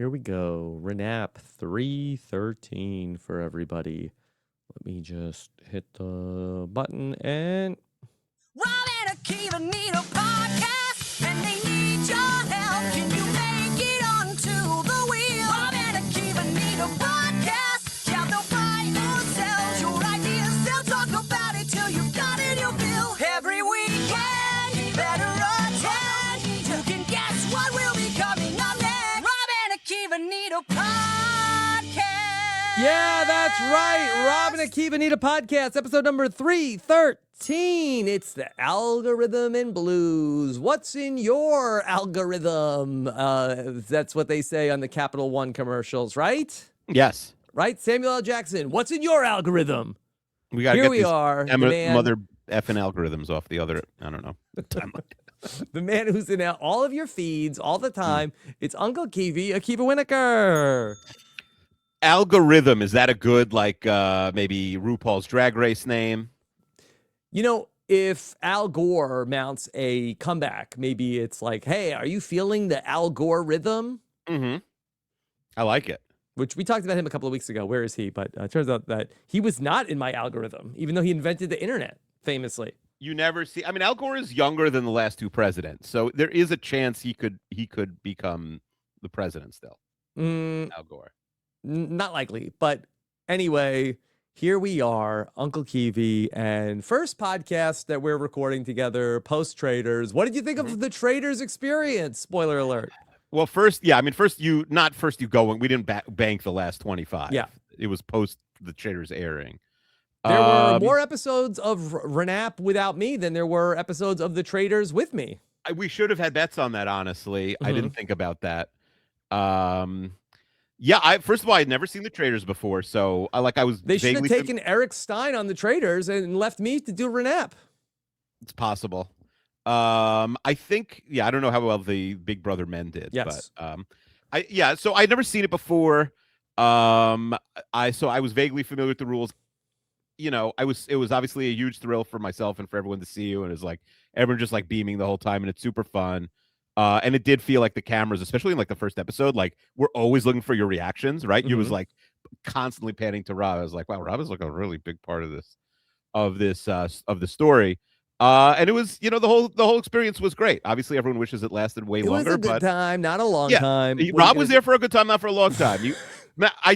Here we go. RAANAP 313 for everybody. Let me just hit the button and... Rob and Akiva need a podcast, and they need your help. Can you make it onto the wheel? Rob and Akiva need a podcast. Shout no by yourselves. Your ideas, they'll talk about it till you've got it, you'll feel. Every weekend, you better attend. You can guess what will be coming up next. Rob and Akiva need a podcast. Yeah, that's right. Rob and Akiva need a podcast. Episode number 313. It's the algorithm and blues. What's in your algorithm? That's what they say on the Capital One commercials, right? Yes. Right? Samuel L. Jackson, what's in your algorithm? We got to Here get we these are. The man, mother effing algorithms off the other, I don't know. the man who's in all of your feeds all the time. It's Uncle Akiva Winokur. Algorithm, is that a good, like, maybe RuPaul's Drag Race name? You know, if Al Gore mounts a comeback, maybe it's like, hey, are you feeling the Al Gore rhythm? Mm-hmm. I like it. Which we talked about him a couple of weeks ago. Where is he? But it turns out that he was not in my algorithm, even though he invented the internet, famously. You never see, I mean, Al Gore is younger than the last two presidents, so there is a chance he could become the president still. Al Gore. Not likely. But anyway, here we are, Uncle Akiva, and first podcast that we're recording together, post Traders. What did you think of the Traders experience? Spoiler alert. Well, first you go, and we didn't bank the last 25. Yeah. It was post the Traders airing. There were more episodes of RAANAP without me than there were episodes of the Traders with me. We should have had bets on that, honestly. I didn't think about that. Yeah, first of all, I had never seen the Traders before, so They should have taken Eric Stein on the Traders and left me to do RAANAP. It's possible. I think, I don't know how well the Big Brother men did. Yes. But so I'd never seen it before. I was vaguely familiar with the rules. You know, it was obviously a huge thrill for myself and for everyone to see you, and it's like everyone just like beaming the whole time, and it's super fun. And it did feel like the cameras, especially in like the first episode, like we're always looking for your reactions, right? You was like constantly panning to Rob. I was like, wow, Rob is like a really big part of the story. And it was, the whole experience was great. Obviously, everyone wishes it lasted way longer. It was a good time, not a long time. Rob was there for a good time, not for a long time. I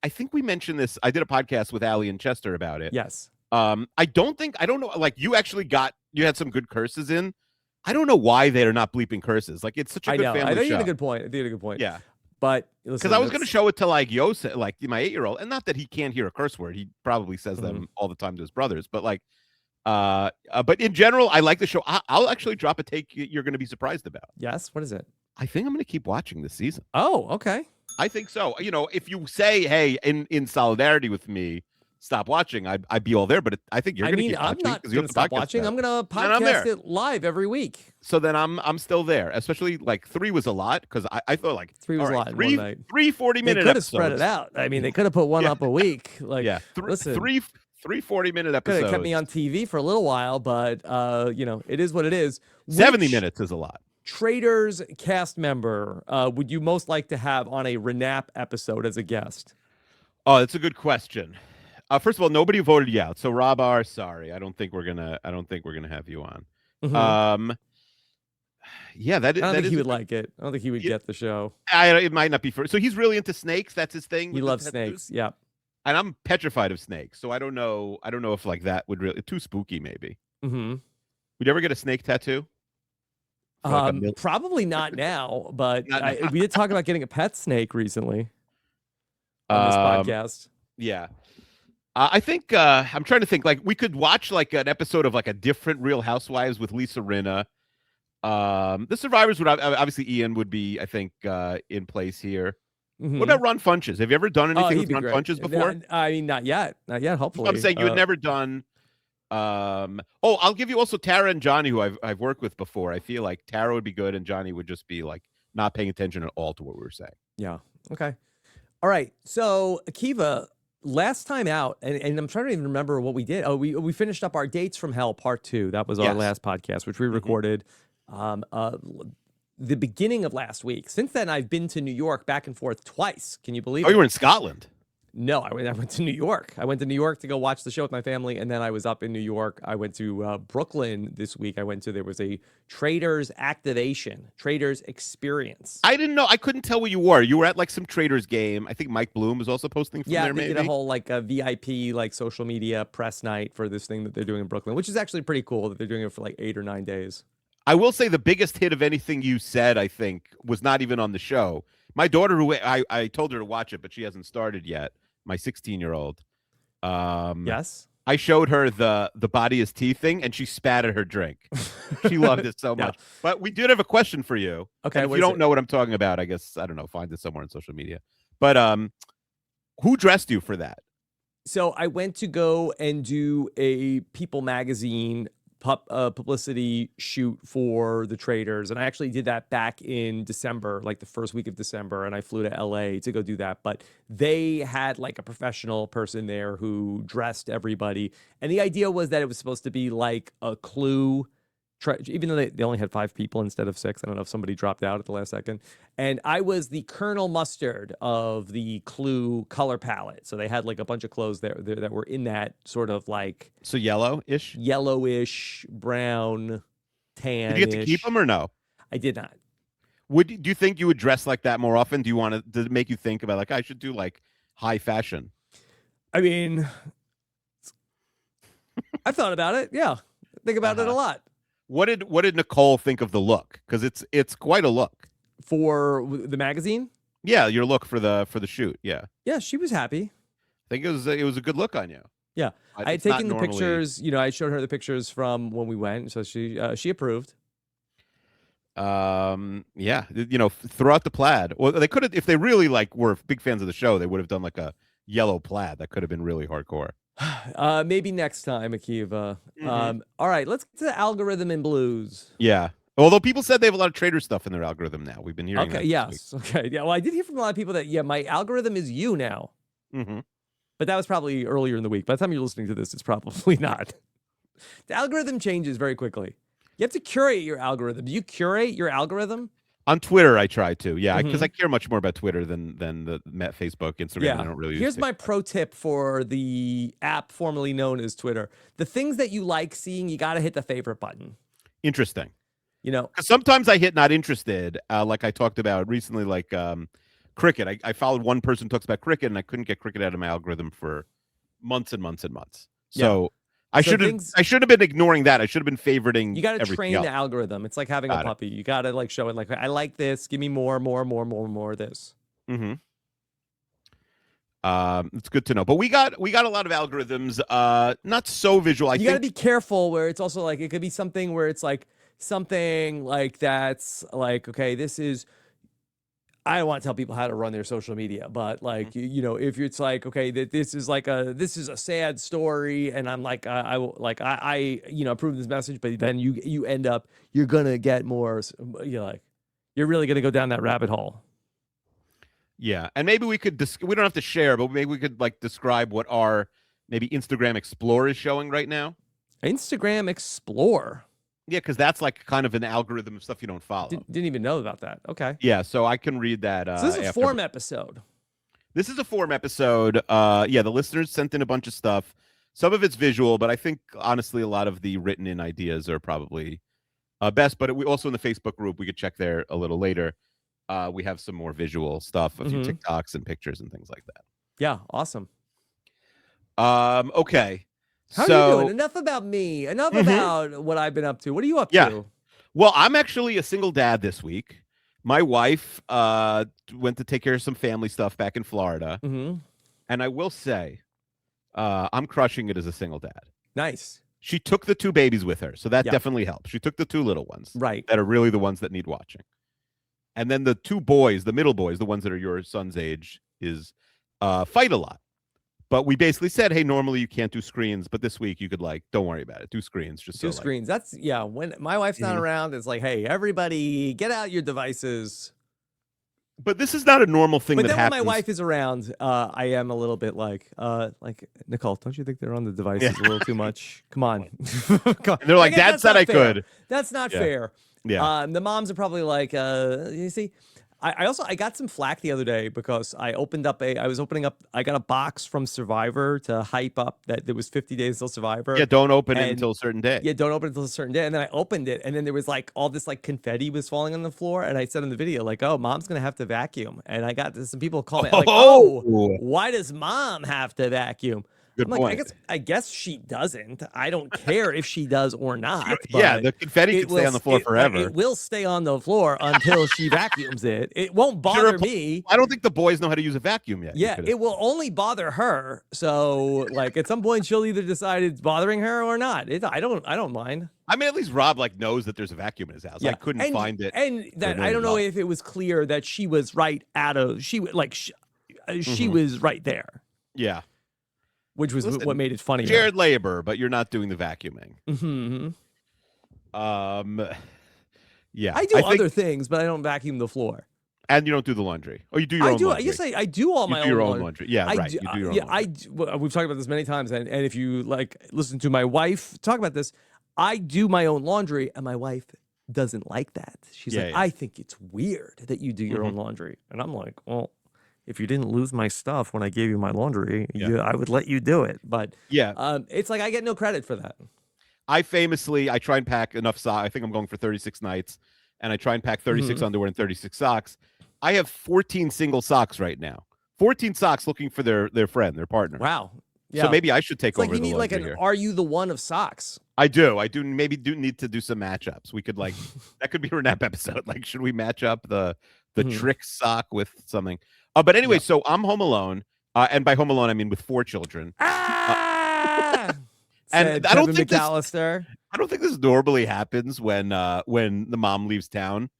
think we mentioned this. I did a podcast with Allie and Chester about it. Yes. I don't know. Like you had some good curses in. I don't know why they are not bleeping curses. Like it's such a good family show. I think you had a good point. Yeah. But because I was going to show it to like Yosef, like my 8-year-old, and not that he can't hear a curse word. He probably says them all the time to his brothers. But like, but in general, I like the show. I'll actually drop a take you're going to be surprised about. Yes. What is it? I think I'm going to keep watching this season. Oh, okay. I think so. If you say, hey, in solidarity with me, stop watching, I'd be all there. But I think you're going to keep watching. I'm not going to stop watching. I'm going to podcast it live every week. So then I'm still there. Especially like 3 was a lot because I thought like 3 was a lot in one night. 3 40-minute episodes. They could have spread it out. I mean, they could have put one up a week. Like, listen, 3 40-minute episodes. Could have kept me on TV for a little while, but it is what it is. 70 minutes is a lot. Traders cast member would you most like to have on a RAANAP episode as a guest? Oh, that's a good question. First of all, nobody voted you out. So Rob R, sorry. I don't think we're gonna have you on. I don't think he would like it. I don't think he would get the show. It might not be for. So he's really into snakes. That's his thing. He loves snakes. Yeah. And I'm petrified of snakes. So I don't know if like that would really too spooky. Maybe. Would you ever get a snake tattoo? Probably not now, but we did talk about getting a pet snake recently on this podcast. Yeah. I think I'm trying to think like we could watch like an episode of like a different Real Housewives with Lisa Rinna. The Survivors would obviously Ian would be, I think, in place here. What about Ron Funches? Have you ever done anything with Ron Funches before? I mean, not yet. Hopefully, I'm saying you had never done. I'll give you also Tara and Johnny, who I've worked with before. I feel like Tara would be good, and Johnny would just be like not paying attention at all to what we were saying. Yeah. Okay. All right. So Akiva, last time out, and I'm trying to even remember what we did. Oh, we finished up our Dates from Hell Part 2. That was our last podcast, which we recorded the beginning of last week. Since then, I've been to New York back and forth twice. Can you believe Oh, it? you were in Scotland. No, I went to New York. I went to New York to go watch the show with my family, and then I was up in New York. I went to Brooklyn this week. There was a Traders activation, Traders experience. I didn't know. I couldn't tell where you were. You were at like some Traders game. I think Mike Bloom was also posting from there. They Maybe did a whole like a VIP like social media press night for this thing that they're doing in Brooklyn, which is actually pretty cool that they're doing it for like 8 or 9 days. I will say the biggest hit of anything you said, I think, was not even on the show. My daughter, who I told her to watch it, but she hasn't started yet. My 16-year-old. Yes. I showed her the body is tea thing, and she spat at her drink. She loved it so much. But we did have a question for you. Okay. And if you don't know what I'm talking about, I guess, I don't know, find it somewhere on social media. But who dressed you for that? So I went to go and do a People magazine publicity shoot for the Traders, and I actually did that back in December, like the first week of December, and I flew to LA to go do that. But they had like a professional person there who dressed everybody, and the idea was that it was supposed to be like a Clue. Even though they only had 5 people instead of 6. I don't know if somebody dropped out at the last second. And I was the Colonel Mustard of the Clue color palette. So they had like a bunch of clothes there that were in that sort of like... So yellowish, brown, tan. Did you get to keep them or no? I did not. Do you think you would dress like that more often? Do you want to? Does it make you think about like I should do like high fashion? I mean, I've thought about it. Yeah. Think about it a lot. What did Nicole think of the look? Because it's quite a look for the magazine. Yeah, your look for the shoot. Yeah, she was happy. I think it was a good look on you. Yeah, I had taken the pictures. I showed her the pictures from when we went, so she approved. Yeah, throughout the plaid. Well, they could have, if they really like were big fans of the show, they would have done like a yellow plaid. That could have been really hardcore. Maybe next time, Akiva. All right, let's get to the algorithm and blues. Yeah. Although people said they have a lot of trader stuff in their algorithm now. We've been hearing that. Yes. Okay. Yeah. Well, I did hear from a lot of people that, my algorithm is you now. Mm-hmm. But that was probably earlier in the week. By the time you're listening to this, it's probably not. The algorithm changes very quickly. You have to curate your algorithm. Do you curate your algorithm? On Twitter, I try to, because I care much more about Twitter than the Facebook, Instagram. Yeah. I don't really. Here's my pro tip for the app formerly known as Twitter: the things that you like seeing, you got to hit the favorite button. Interesting. Because sometimes I hit not interested, like I talked about recently, like cricket. I followed one person who talks about cricket, and I couldn't get cricket out of my algorithm for months and months and months. So. I should have been ignoring that. I should have been favoriting. You got to train the algorithm. It's like having a puppy. You got to like show it like, I like this. Give me more of this. Mm-hmm. It's good to know. But we got a lot of algorithms. Not so visual. You got to be careful where it's also like it could be something where it's like something like that's like, okay, this is. I don't want to tell people how to run their social media, but like, if it's like, okay, that this is a sad story, and I'm like, I approve this message, but then you end up, you're gonna get more, you're really gonna go down that rabbit hole. Yeah, and maybe we could we don't have to share, but maybe we could like describe what our maybe Instagram Explorer is showing right now. Instagram Explorer. Yeah, because that's like kind of an algorithm of stuff you don't follow. Didn't even know about that. Okay. Yeah, so I can read that. So this is a form episode. This is a form episode. The listeners sent in a bunch of stuff. Some of it's visual, but I think honestly a lot of the written in ideas are probably best. But we also in the Facebook group, we could check there a little later. We have some more visual stuff, a few TikToks and pictures and things like that. Yeah, awesome. Okay. How are you doing? Enough about me. Enough about what I've been up to. What are you up to? Well, I'm actually a single dad this week. My wife went to take care of some family stuff back in Florida. Mm-hmm. And I will say, I'm crushing it as a single dad. Nice. She took the 2 babies with her, so that definitely helps. She took the 2 little ones. Right. That are really the ones that need watching. And then the 2 boys, the middle boys, the ones that are your son's age, is fight a lot. But we basically said, hey, normally you can't do screens, but this week you could don't worry about it. Do screens. Just do screens. That's when my wife's not around, it's like, hey, everybody get out your devices. But this is not a normal thing that happens. But then when my wife is around, I am a little bit like Nicole, don't you think they're on the devices a little too much? Come on. And they're like, Dad said I could. That's not fair. Yeah. The moms are probably like, you see, I got some flack the other day because I got a box from Survivor to hype up that there was 50 days till Survivor. Yeah, don't open it And until a certain day. yeah, don't open it until a certain day. And then I opened it, and then there was like all this like confetti was falling on the floor. And I said in the video, like, oh, mom's gonna have to vacuum. And I got some people calling like, oh, why does mom have to vacuum? Good I'm like, point. I guess she doesn't. I don't care if she does or not. Yeah, but the confetti it can stay on the floor forever. It will stay on the floor until she vacuums it. It won't bother me. I don't think the boys know how to use a vacuum yet. Yeah, it will only bother her. So, like, at some point, she'll either decide it's bothering her or not. I don't mind. I mean, at least Rob like knows that there's a vacuum in his house. Yeah. I couldn't find it. And that I don't know if it was clear that she was right she was right there. Yeah. Which was what made it funny. Shared labor, but you're not doing the vacuuming. Mm-hmm. Yeah. I do other things, but I don't vacuum the floor. And you don't do the laundry. Oh, you do your own laundry. Yes, I do all my own laundry. Yeah, right. You do your own laundry. We've talked about this many times, and if you like listen to my wife talk about this, I do my own laundry, and my wife doesn't like that. She's like, I think it's weird that you do your own laundry. And I'm like, well, if you didn't lose my stuff when I gave you my laundry, I would let you do it. But it's like I get no credit for that. I try and pack enough socks. I think I'm going for 36 nights, and I try and pack 36 underwear and 36 socks. I have 14 single socks right now. 14 socks looking for their friend, their partner. Wow. Yeah. So maybe I should take over like you the need like an here. Are You the One of socks? I do maybe need to do some matchups. We could like that could be a RAANAP episode. Like, should we match up the trick sock with something? But anyway, so I'm home alone, and by home alone I mean with 4 children. And I don't think this normally happens when the mom leaves town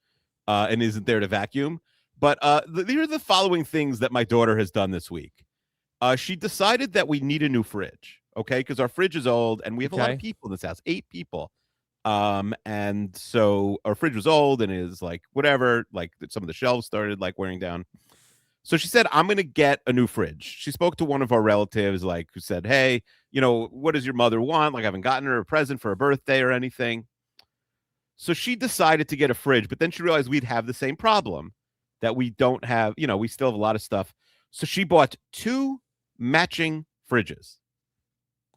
and isn't there to vacuum. But here are the following things that my daughter has done this week. She decided that we need a new fridge, okay? Because our fridge is old, and we have a lot of people in this house, 8 people. And so our fridge was old and is like whatever, like some of the shelves started like wearing down. So she said, I'm going to get a new fridge. She spoke to one of our relatives, like, who said, hey, what does your mother want? Like, I haven't gotten her a present for her birthday or anything. So she decided to get a fridge, but then she realized we'd have the same problem that we don't have, we still have a lot of stuff. So she bought 2 matching fridges.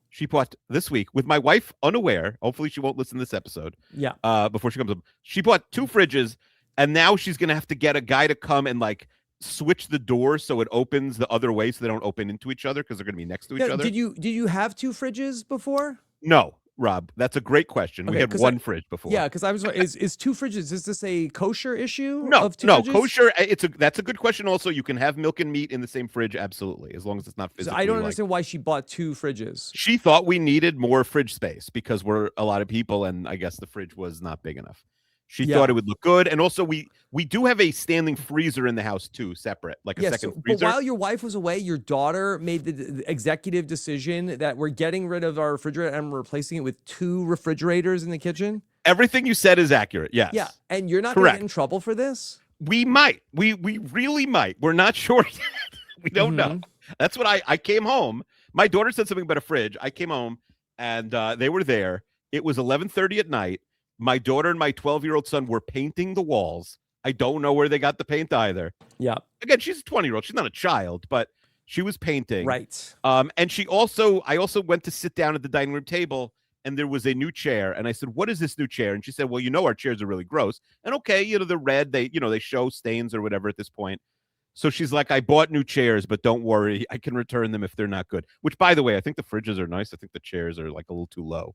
She bought this week with my wife unaware. Hopefully she won't listen to this episode. Yeah. Before she comes up. She bought 2 fridges, and now she's going to have to get a guy to come and like switch the door so it opens the other way so they don't open into each other because they're going to be next to each other. Did you have 2 fridges before? No, Rob, that's a great question. Okay, we had 1 fridge before. Yeah, because I was is 2 fridges, is this a kosher issue? No, of 2 fridges? Kosher. That's a good question. Also, you can have milk and meat in the same fridge, absolutely, as long as it's not physically. So I don't understand why she bought 2 fridges. She thought we needed more fridge space because we're a lot of people, and I guess the fridge was not big enough. She thought it would look good, and also we do have a standing freezer in the house too, separate, like a second freezer. But while your wife was away, your daughter made the executive decision that we're getting rid of our refrigerator and replacing it with 2 refrigerators in the kitchen. Everything you said is accurate. Yes. Yeah, and you're not going to get in trouble for this? We might. We really might. We're not sure yet. We don't know. That's what I came home. My daughter said something about a fridge. I came home, and they were there. It was 11:30 at night. My daughter and my 12-year-old son were painting the walls. I don't know where they got the paint either. Yeah. Again, she's a 20-year-old. She's not a child, but she was painting. Right. And I also went to sit down at the dining room table, and there was a new chair. And I said, what is this new chair? And she said, well, our chairs are really gross. And okay, they're red. They show stains or whatever at this point. So she's like, I bought new chairs, but don't worry. I can return them if they're not good. Which, by the way, I think the fridges are nice. I think the chairs are like a little too low.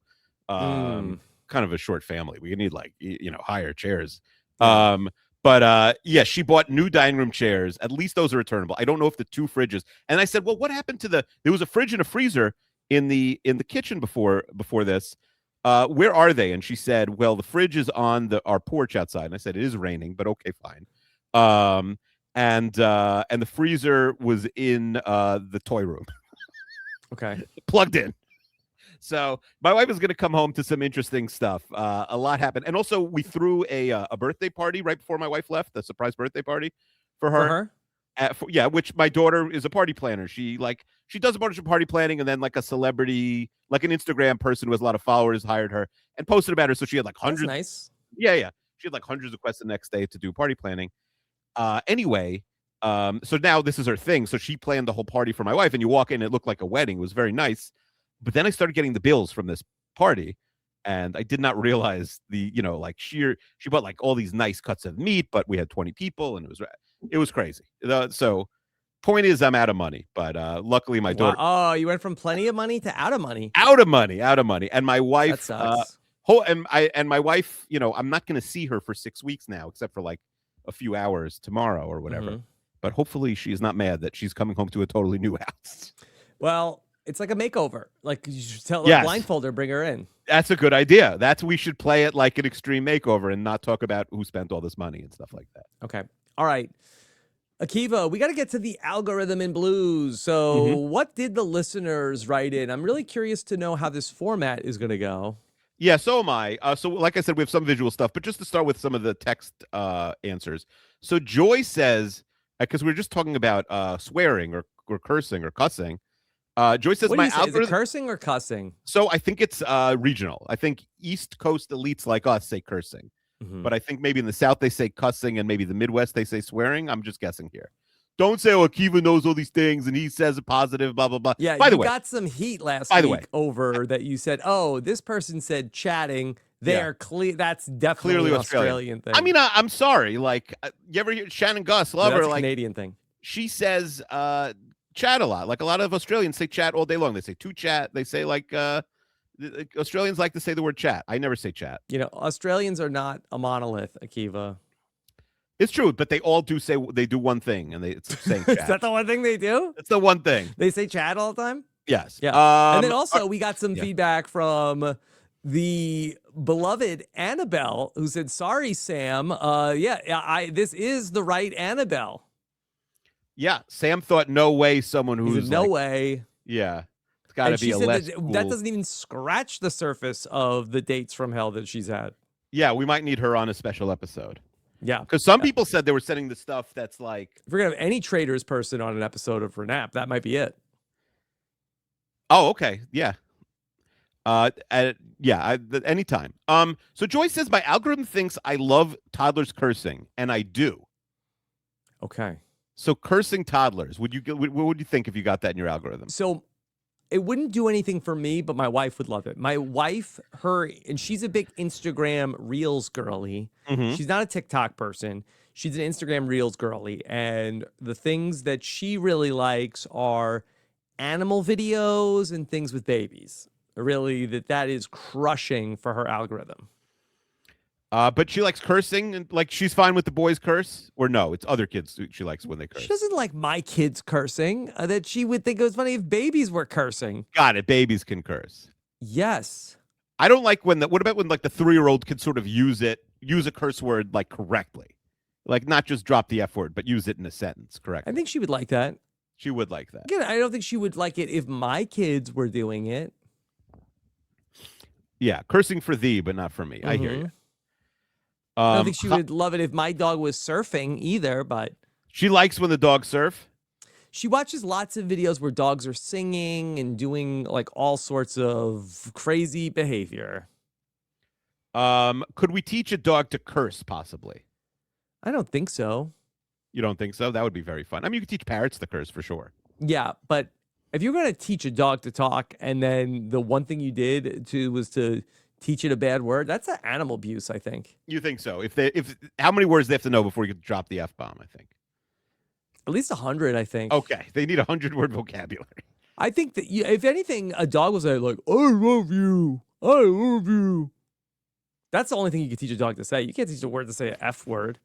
Kind of a short family. We need like higher chairs. She bought new dining room chairs. At least those are returnable. I don't know if the 2 fridges. And I said, well, what happened to there was a fridge and a freezer in the kitchen before this. Where are they? And she said, well, the fridge is on our porch outside. And I said, it is raining, but okay, fine. And the freezer was in the toy room. Okay. Plugged in. So my wife is going to come home to some interesting stuff. A lot happened. And also we threw a birthday party right before my wife left, a surprise birthday party for her. Which my daughter is a party planner. She does a bunch of party planning, and then like a celebrity, like an Instagram person who has a lot of followers hired her and posted about her. So she had like hundreds. That's nice. Yeah. She had like hundreds of requests the next day to do party planning. Anyway, so now this is her thing. So she planned the whole party for my wife, and you walk in, it looked like a wedding. It was very nice. But then I started getting the bills from this party, and I did not realize like she bought like all these nice cuts of meat, but we had 20 people, and it was crazy. So point is, I'm out of money, but luckily my daughter. Oh, you went from plenty of money to out of money. Out of money, and my wife. That sucks. And my wife, I'm not going to see her for 6 weeks now, except for like a few hours tomorrow or whatever. Mhm. But hopefully she's not mad that she's coming home to a totally new house. Well, it's like a makeover. Like you should tell Yes. blindfold her, bring her in. That's a good idea. We should play it like an extreme makeover and not talk about who spent all this money and stuff like that. Okay. All right. Akiva, we got to get to the algorithm in blues. So what did the listeners write in? I'm really curious to know how this format is going to go. Yeah, so am I. So like I said, we have some visual stuff, but just to start with some of the text answers. So Joy says, because we were just talking about swearing or cursing or cussing. Joy says What do my you say? algorithm. Is it cursing or cussing? So I think it's regional. I think East Coast elites like us say cursing, but I think maybe in the South they say cussing, and maybe the Midwest they say swearing. I'm just guessing here. Don't say, oh, Akiva knows all these things and he says a positive, blah, blah, blah. Yeah, By the you way, got some heat last by the week way, over that you said, oh, this person said chatting. They Yeah. are clear. That's definitely Clearly an Australian. Australian thing. I mean, I'm sorry. Like, you ever hear Shannon Gus, love that's her, a like Canadian thing. she says chat a lot. Like a lot of Australians say chat all day long. They say to chat. They say like Australians like to say the word chat. I never say chat. Australians are not a monolith, Akiva. It's true, but they all do say they do one thing, and it's saying chat. Is that the one thing they do? It's the one thing. They say chat all the time? Yes. Yeah. And then also we got some yeah. feedback from the beloved Annabelle, who said, sorry, Sam. This is the right Annabelle. Yeah, Sam thought no way someone He who's said, no like, way. Yeah, it's got to And be she a said less. that doesn't even scratch the surface of the dates from hell that she's had. Yeah, we might need her on a special episode. Yeah. Because some people said they were sending the stuff that's like. If we're going to have any traders person on an episode of RAANAP, that might be it. Oh, okay. Yeah. Anytime. So Joyce says my algorithm thinks I love toddlers cursing, and I do. Okay. So cursing toddlers, what would you think if you got that in your algorithm? So it wouldn't do anything for me, but my wife would love it. My wife, and she's a big Instagram Reels girly. She's not a TikTok person. She's an Instagram Reels girly. And the things that she really likes are animal videos and things with babies. Really, that is crushing for her algorithm. But she likes cursing, and like she's fine with the boys curse, or no, it's other kids she likes when they curse. She doesn't like my kids cursing. That she would think it was funny if babies were cursing. Got it. Babies can curse. Yes. I don't like what about when like the 3-year-old can sort of use a curse word like correctly, like not just drop the F word, but use it in a sentence correctly. I think she would like that. She would like that. Again, I don't think she would like it if my kids were doing it. Yeah, cursing for thee, but not for me. I hear you. I don't think she would love it if my dog was surfing either, but she likes when the dogs surf. she watches lots of videos where dogs are singing and doing like all sorts of crazy behavior. Could we teach a dog to curse possibly? I don't think so. You don't think so? That would be very fun. I mean, you could teach parrots to curse for sure. Yeah, but if you're going to teach a dog to talk and then the one thing you did was to teach it a bad word, that's an animal abuse, I think. You think so? If how many words they have to know before you can drop the F-bomb, I think. At least 100, I think. Okay, they need 100-word vocabulary. I think that if anything, a dog will say like, I love you. I love you. That's the only thing you can teach a dog to say. You can't teach a word to say an F word.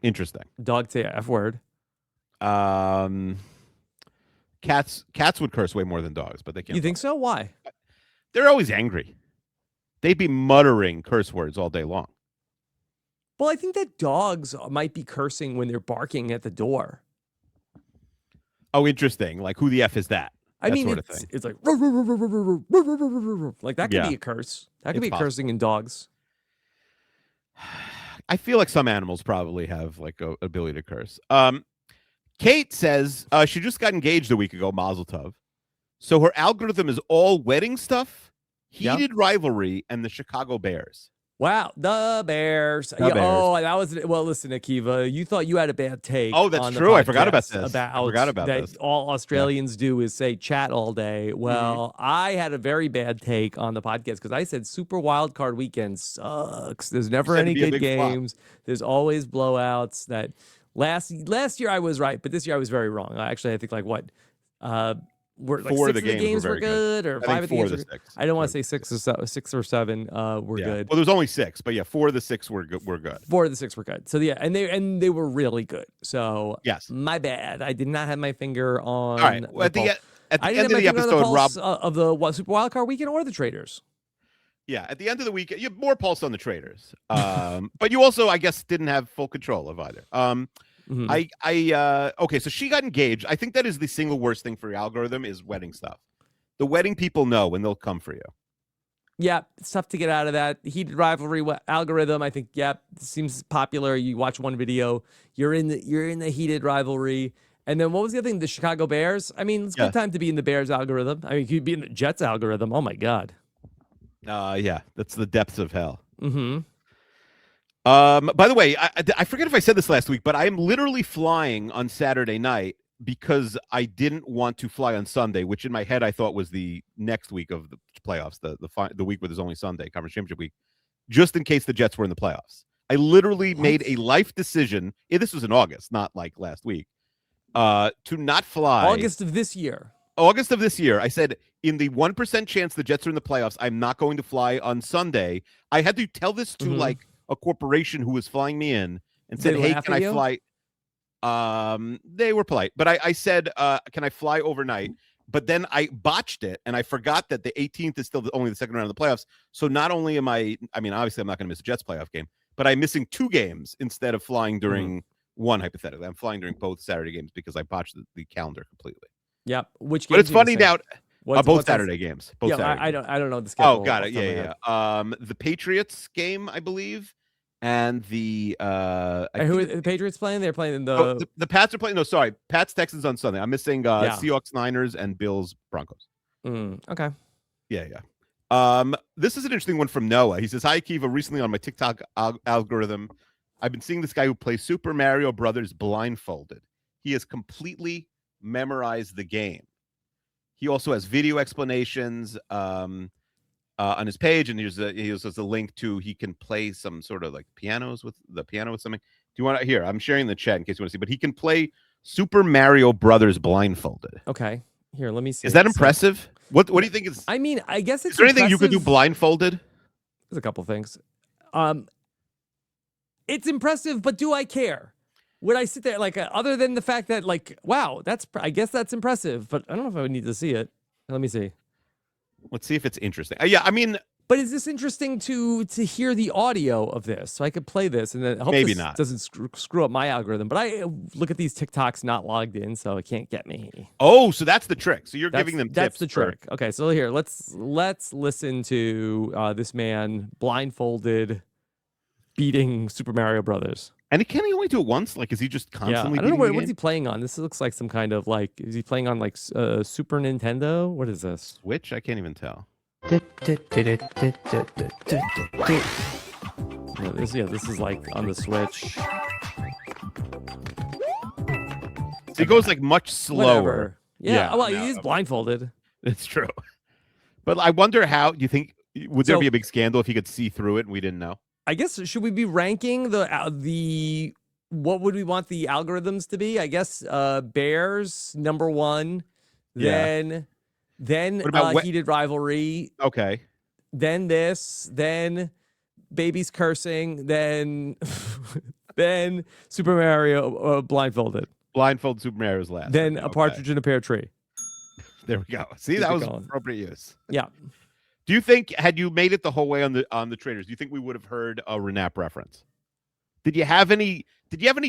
Interesting. Dog say an F word. Cats would curse way more than dogs, but they can't. You think so? Why? They're always angry. They'd be muttering curse words all day long. Well, I think that dogs might be cursing when they're barking at the door. Oh, interesting. Like, who the F is that? I That mean, sort of it's, thing. it's like, like that could Yeah. be a curse. That could It's be possible. cursing in dogs. I feel like some animals probably have like a ability to curse. Kate says she just got engaged a week ago, Mazel Tov. So her algorithm is all wedding stuff, Yeah. heated rivalry, and the Chicago Bears. Wow, the Bears. The Bears. Oh, that was well. Listen, Akiva, you thought you had a bad take. Oh, that's on the true. I forgot about podcast this. I forgot about that this. all Australians do is say chat all day. Well, I had a very bad take on the podcast because I said Super Wild Card Weekend sucks. There's never said any it'd be a good big flop. games. There's always blowouts. That last year I was right, but this year I was very wrong. I think like what. Were like 4 six of the games were were very good. good, or I 5 think of the 4 games of were the good. 6. I don't want to say 4 6 or 7 were Yeah. good. Well, there's only 6, but yeah, 4 of the 6 were good. 4 of the 6 were good. So yeah, and they were really good. So Yes. my bad. I did not have my finger on. All right. Well, at the pulse. at the I end didn't of have the my finger on the episode, Rob. pulse of the Super Wildcard Weekend or the Traders. Yeah, at the end of the week, you have more pulse on the traders. But you also, I guess, didn't have full control of either. Okay, so she got engaged. I think that is the single worst thing for your algorithm is wedding stuff. The wedding people know when they'll come for you. Yeah, it's tough to get out of that heated rivalry algorithm. I think seems popular. You watch one video, you're in the heated rivalry. And then what was the other thing? The Chicago Bears. I mean, it's a good time to be in the Bears algorithm. I mean, you could be in the Jets algorithm. Oh my God. Yeah, that's the depths of hell. Mm-hmm. By the way, I forget if I said this last week, but I am literally flying on Saturday night because I didn't want to fly on Sunday, which in my head I thought was the next week of the playoffs, the week where there's only Sunday, Conference Championship week, just in case the Jets were in the playoffs. I literally made a life decision. This was in August, not like last week, to not fly. August of this year. I said, in the 1% chance the Jets are in the playoffs, I'm not going to fly on Sunday. I had to tell this to like a corporation who was flying me in and said, hey, can I fly? They were polite, but I said, can I fly overnight? But then I botched it and I forgot that the 18th is still only the second round of the playoffs. So not only am obviously I'm not going to miss a Jets playoff game, but I'm missing 2 games instead of flying during one, hypothetically. I'm flying during both Saturday games because I botched the calendar completely. Yeah. Which but it's funny now. Both Saturday games. Both Saturday games. I don't know the schedule. Oh, got it. Yeah. The Patriots game, I believe. And the who are the Patriots playing? They're playing the Pats are playing. No, sorry, Pats Texans on Sunday. I'm missing Seahawks Niners and Bills Broncos. Okay. Yeah. This is an interesting one from Noah. He says, "Hi Akiva. Recently on my TikTok algorithm, I've been seeing this guy who plays Super Mario Brothers blindfolded. He has completely memorized the game. He also has video explanations on his page, and he also has a link to he can play some sort of like piano with something. Do you want to hear? I'm sharing the chat in case you want to see, but he can play Super Mario Brothers blindfolded. Okay, here, let me see. Is that impressive? What do you think is? I mean, I guess it's. Is there anything you could do blindfolded? There's a couple things. It's impressive, but do I care? Would I sit there like other than the fact that like, wow, I guess that's impressive, but I don't know if I would need to see it. Let me see. Let's see if it's interesting. Yeah, I mean, but is this interesting to hear the audio of this? So I could play this, and then I hope maybe this not doesn't screw up my algorithm. But I look at these TikToks not logged in, so it can't get me. Oh, so that's the trick. So you're giving them tips. That's the trick. Okay, so here let's listen to this man blindfolded beating Super Mario Brothers. And can he only do it once? Like, is he just constantly? Yeah, I don't know what's he playing on. This looks like some kind of like. Is he playing on like Super Nintendo? What is this? Switch? I can't even tell. This is like on the Switch. So he goes like much slower. Whatever. Yeah. Well, he's blindfolded. It's true. But I wonder how. Do you think would there be a big scandal if he could see through it and we didn't know? I guess should we be ranking the what would we want the algorithms to be? I guess Bears number 1, then what about heated rivalry. Okay. Then this, then babies cursing, then then Super Mario blindfolded. Blindfold Super Mario's last. Then a partridge in a pear tree. There we go. See, that was appropriate use. Yeah. Do you think had you made it the whole way on the traders, do you think we would have heard a RAANAP reference? Did you have any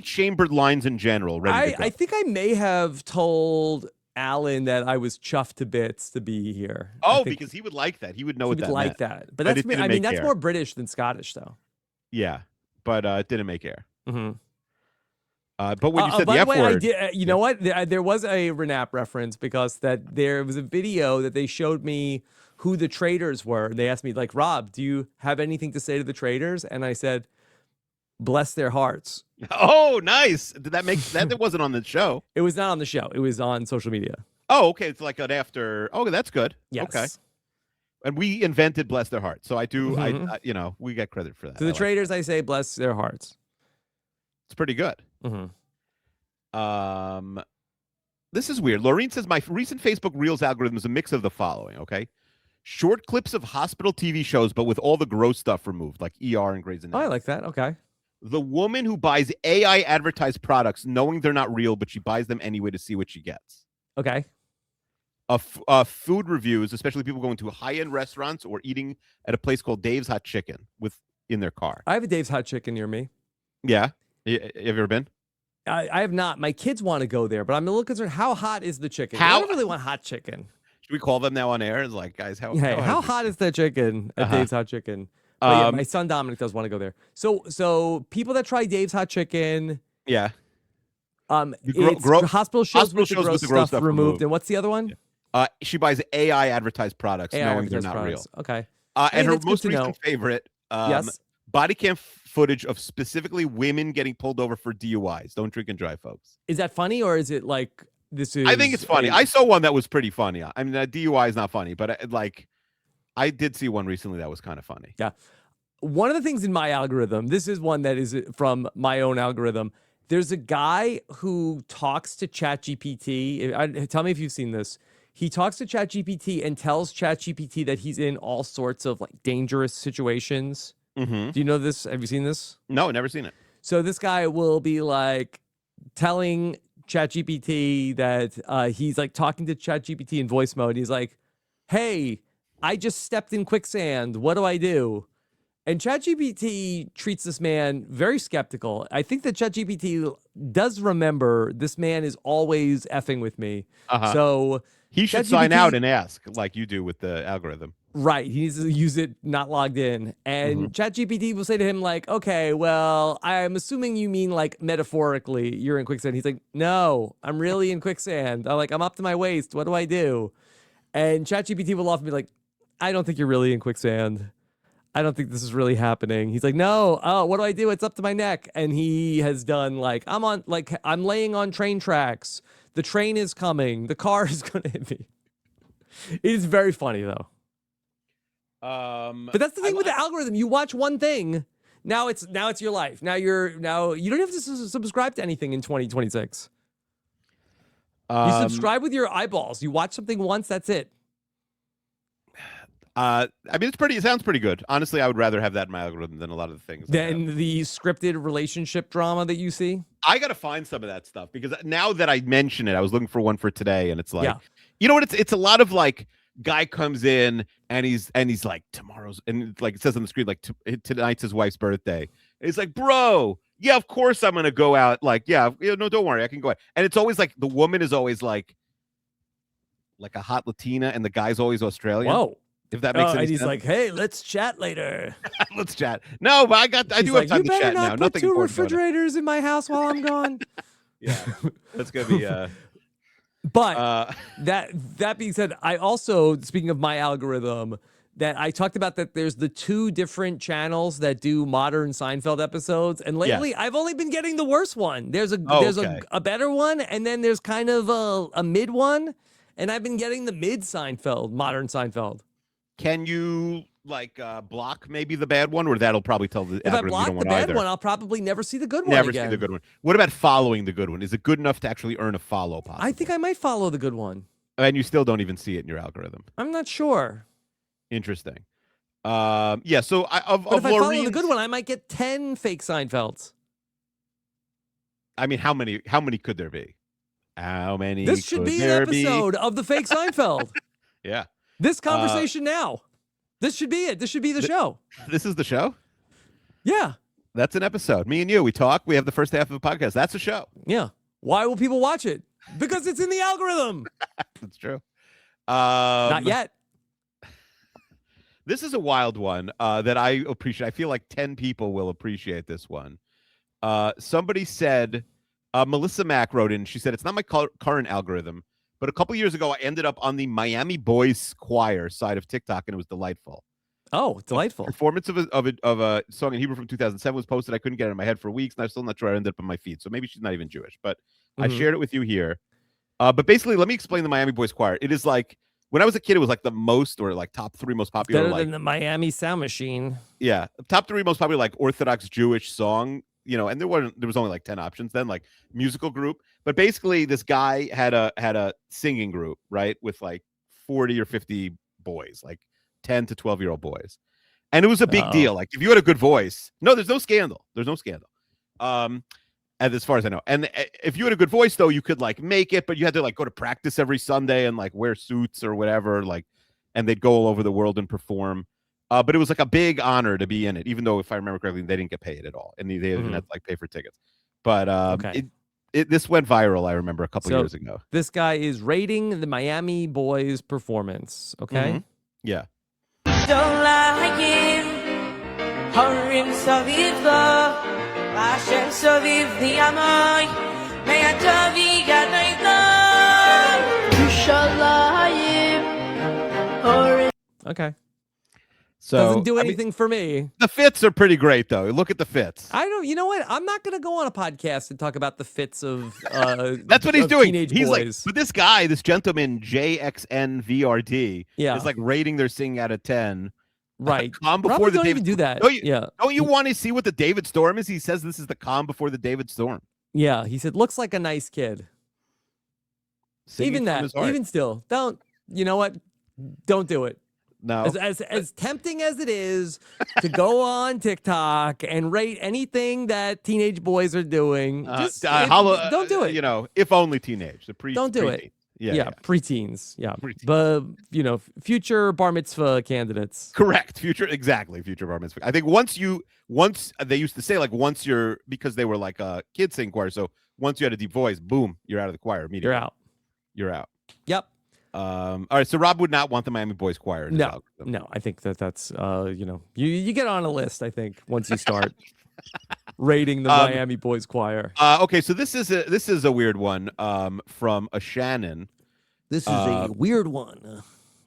chambered lines in general ready to go? I think I may have told Alan that I was chuffed to bits to be here. Oh, because he would like that. He would know what that meant. That. But that's that's more British than Scottish though. Yeah. But it didn't make air. Mm-hmm. But when you said the F word, I did, you know what? There was a RAANAP reference because there was a video that they showed me who the traders were. They asked me, like, Rob, do you have anything to say to the traders? And I said, bless their hearts. Oh, nice. Did that make that? It wasn't on the show. It was not on the show. It was on social media. Oh, okay. It's like an after. Oh, that's good. Yes. Okay. And we invented bless their hearts. So I do. Mhm. I we get credit for that. To the traders, I say, bless their hearts. It's pretty good. Mm-hmm. This is weird. Laureen says my recent Facebook Reels algorithm is a mix of the following. Okay. Short clips of hospital TV shows, but with all the gross stuff removed, like ER and Grey's Oh, Anatomy. I like that. Okay. The woman who buys AI advertised products knowing they're not real, but she buys them anyway to see what she gets. Okay. Food reviews, especially people going to high-end restaurants or eating at a place called Dave's Hot Chicken in their car. I have a Dave's Hot Chicken near me. Yeah. Have you ever been? I have not. My kids want to go there, but I'm a little concerned. How hot is the chicken? How- I don't really want hot chicken. Should we call them now on air? It's like, guys, how hot is the chicken at Dave's Hot Chicken? But yeah, my son Dominic does want to go there. So people that try Dave's Hot Chicken, yeah, it's hospital shows with the gross stuff removed. And what's the other one? She buys AI advertised products AI knowing they're advertised not products. real. Okay. And her that's good most to know. recent favorite, Yes. body cam footage of specifically women getting pulled over for DUIs. Don't drink and drive, folks. Is that funny, or is it like this is? I think it's funny. I saw one that was pretty funny. I mean, DUI is not funny, but I did see one recently that was kind of funny. Yeah. One of the things in my algorithm, this is one that is from my own algorithm. There's a guy who talks to ChatGPT. Tell me if you've seen this. He talks to ChatGPT and tells ChatGPT that he's in all sorts of like dangerous situations. Mm-hmm. Do you know this? Have you seen this? No, never seen it. So this guy will be like telling ChatGPT that he's like talking to ChatGPT in voice mode. He's like, "Hey, I just stepped in quicksand. What do I do?" And ChatGPT treats this man very skeptical. I think that ChatGPT does remember this man is always effing with me. So he should sign out and ask like you do with the algorithm. Right. He needs to use it not logged in. And ChatGPT will say to him, like, okay, well, I'm assuming you mean like metaphorically you're in quicksand. He's like, no, I'm really in quicksand. I'm up to my waist. What do I do? And ChatGPT will often be like, I don't think you're really in quicksand. I don't think this is really happening. He's like, no, oh, what do I do? It's up to my neck. And he has done I'm laying on train tracks. The train is coming. The car is going to hit me. It is very funny though. But that's the thing with the algorithm. You watch one thing. Now it's your life. Now you don't have to subscribe to anything in 2026. You subscribe with your eyeballs. You watch something once, that's it. I mean, it sounds pretty good. Honestly, I would rather have that in my algorithm than a lot of the things. Than the scripted relationship drama that you see. I got to find some of that stuff because now that I mention it, I was looking for one for today, and it's like, you know what? It's a lot of like guy comes in and he's like tomorrow's, and like it says on the screen like tonight's his wife's birthday. And he's like, bro, yeah, of course I'm gonna go out. Like, yeah, no, don't worry, I can go out. And it's always like the woman is always like a hot Latina, and the guy's always Australian. Whoa. If that makes any sense. And he's sense. like, hey, let's chat later. Let's chat. No, but I do have time to chat now. Put Nothing two important refrigerators in my house while I'm gone. Yeah, that's gonna be. But that being said, I also, speaking of my algorithm, that I talked about that there's the two different channels that do modern Seinfeld episodes, and lately I've only been getting the worst one. There's a better one, and then there's kind of a mid one, and I've been getting the mid Seinfeld, modern Seinfeld. Can you block maybe the bad one, or that'll probably tell the if algorithm I block you don't the want bad either? one, I'll probably never see the good one. Never again. see the good one. What about following the good one? Is it good enough to actually earn a follow? Possibly? I think I might follow the good one. And you still don't even see it in your algorithm. I'm not sure. Interesting. Yeah. So if I follow the good one, I might get 10 fake Seinfelds. I mean, how many could there be? How many? This should be an episode of the fake Seinfeld. Yeah. This conversation now. This should be it. This should be the show. This is the show? Yeah. That's an episode. Me and you, we talk. We have the first half of the podcast. That's a show. Yeah. Why will people watch it? Because it's in the algorithm. That's true. Not yet. This is a wild one that I appreciate. I feel like 10 people will appreciate this one. Somebody said, Melissa Mack wrote in, she said, it's not my current algorithm, But a couple years ago, I ended up on the Miami Boys Choir side of TikTok, and it was delightful. Oh, delightful. Performance of a song in Hebrew from 2007 was posted. I couldn't get it in my head for weeks, and I'm still not sure I ended up on my feed. So maybe she's not even Jewish, but I shared it with you here. But basically, let me explain the Miami Boys Choir. It is like, when I was a kid, it was like the most, or like top 3 most popular. Better than the Miami Sound Machine. Yeah, top 3 most popular, like Orthodox Jewish song. And there was only like 10 options then, like musical group. But basically, this guy had a singing group, right, with like 40 or 50 boys, like 10 to 12-year-old boys. And it was a big deal. Like, if you had a good voice, there's no scandal. And as far as I know, and if you had a good voice, though, you could like make it, but you had to like go to practice every Sunday and like wear suits or whatever, like, and they'd go all over the world and perform. But it was like a big honor to be in it, even though, if I remember correctly, they didn't get paid at all, and they didn't have to like pay for tickets. But this went viral. I remember a couple years ago. This guy is rating the Miami Boys performance. Okay. Yeah. Don't like him, Horim Savivla, Hashem Savivli Amai, Me'atavi Gadnaita, Yushalayim, Horim. Okay. So doesn't do anything for me. The fits are pretty great, though. Look at the fits. You know what? I'm not going to go on a podcast and talk about the fits of that's what he's doing. He's like, but this gentleman, JXNVRD, is like rating their singing out of 10. Right. Calm before the don't David. Even do that. Don't you want to see what the David Storm is? He says this is the calm before the David Storm. Yeah. He said, looks like a nice kid. Singing even still, don't. You know what? Don't do it. No. As tempting as it is to go on TikTok and rate anything that teenage boys are doing, don't do it. If only teenage. Don't do it. Yeah, preteens. Yeah, but future bar mitzvah candidates. Correct. Future bar mitzvah. I think once they used to say, like, because they were like a kid singing choir. So once you had a deep voice, boom, you're out of the choir immediately. You're out. Yep. All right, so Rob would not want the Miami Boys Choir. No, I think that's you get on a list. I think once you start rating the Miami Boys Choir. Okay, so this is a weird one from a Shannon. This is a weird one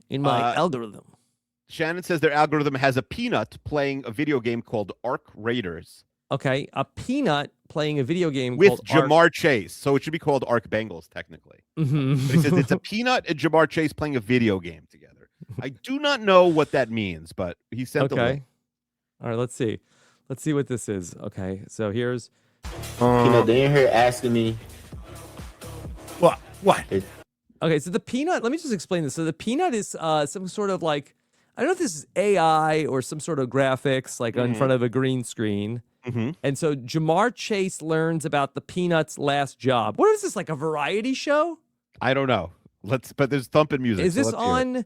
in my algorithm. Shannon says their algorithm has a peanut playing a video game called Arc Raiders. Okay, a peanut playing a video game with called Jamar Chase. So it should be called Arc Bengals, technically. But he says it's a peanut and Jamar Chase playing a video game together. I do not know what that means, but he sent the link. All right, let's see. Let's see what this is. Okay, so here's... they're here asking me... What? Okay, so the peanut... Let me just explain this. So the peanut is some sort of like... I don't know if this is AI or some sort of graphics, like in front of a green screen. And so Jamar Chase learns about the Peanuts' last job. What is this, like a variety show? I don't know. But there's thumping music. Is this on?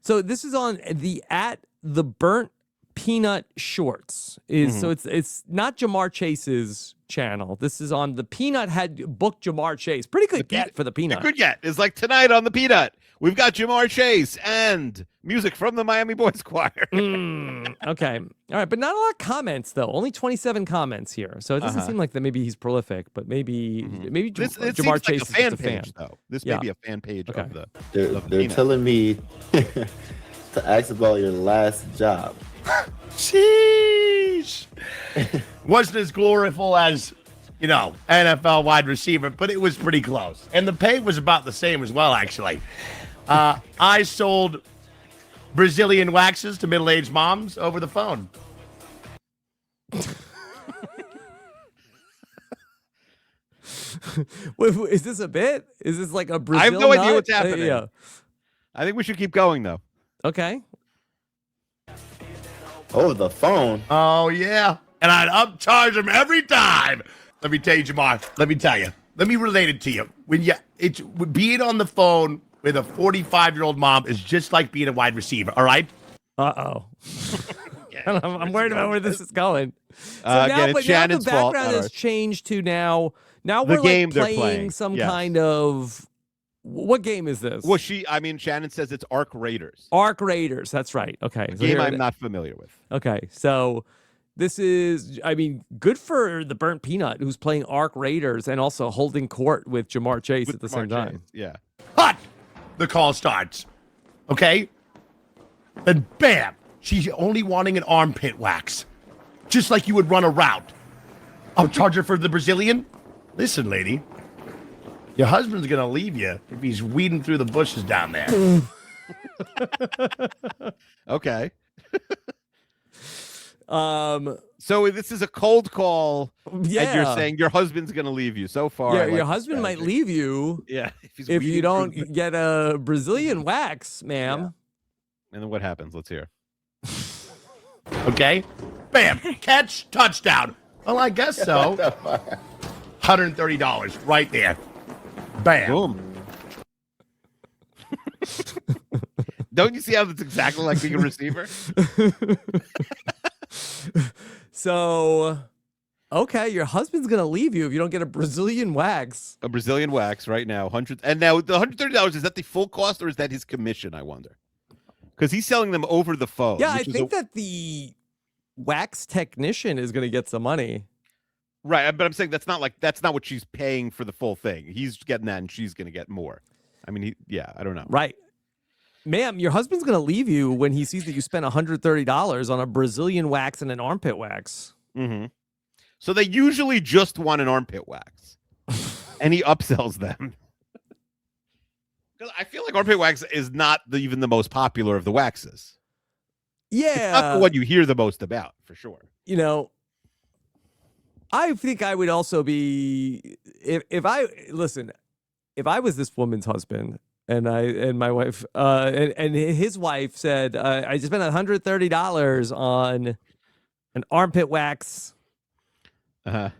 So this is on the Burnt Peanut Shorts. So it's not Jamar Chase's channel. This is on the Peanut had booked Jamar Chase. Pretty good get for the Peanut. Good get. It's like tonight on the Peanut. We've got Jamar Chase and music from the Miami Boys Choir. Okay. All right. But not a lot of comments, though. Only 27 comments here. So it doesn't seem like that maybe he's prolific, but maybe Jamar Chase is just a fan. Though. This may be a fan page of the They're telling me to ask about your last job. Sheesh. Wasn't as glorious as, NFL wide receiver, but it was pretty close. And the pay was about the same as well, actually. I sold Brazilian waxes to middle-aged moms over the phone. Wait, is this a bit? Is this like a Brazil I have no idea nut? what's happening. Yeah. I think we should keep going, though. Okay. Over the phone? Oh, yeah. And I'd upcharge them every time. Let me tell you, Jamar. Let me tell you. Let me relate it to you. Being on the phone with a 45-year-old mom is just like being a wide receiver, all right? Uh-oh. I'm worried about where this is going. So again, it's Shannon's the fault. background has changed to now The we're game like they're playing playing. some Yes. kind of... What game is this? Well, Shannon says it's Arc Raiders. Arc Raiders. That's right. Okay. A game I'm not familiar with. Okay. So this is, good for the Burnt Peanut who's playing Arc Raiders and also holding court with Jamar Chase at the same time. Yeah. Hot! the call starts. Okay? Then bam, she's only wanting an armpit wax. Just like you would run a route. I'll charge her for the Brazilian. Listen, lady, your husband's gonna leave you if he's weeding through the bushes down there. Okay. So this is a cold call, Yeah. and you're saying your husband's going to leave you. So far, Yeah, I like your the husband might strategy. leave you Yeah, if weeding you through don't the- get a Brazilian wax, ma'am. And then what happens? Let's hear. Okay? Bam, catch, touchdown. Well, I guess so. $130 right there. Bam. Boom. Don't you see how that's exactly like being a receiver? So, okay, your husband's gonna leave you if you don't get a Brazilian wax. A Brazilian wax right now, hundreds. And now the $130, is that the full cost or is that his commission? I wonder, because he's selling them over the phone. Yeah, I which is think that the wax technician is gonna get some money. right. But I'm saying that's not what she's paying for the full thing. He's getting that, and she's going to get more. I mean, I don't know. Right. Ma'am, your husband's gonna leave you when he sees that you spent $130 on a Brazilian wax and an armpit wax. Mm-hmm. So they usually just want an armpit wax, and he upsells them. Because I feel like armpit wax is not even the most popular of the waxes. It's not Yeah. the one you hear the most about, for sure. You know, I think I would also be if I was this woman's husband and my wife and his wife said I just spent $130 on an armpit wax. Uh-huh.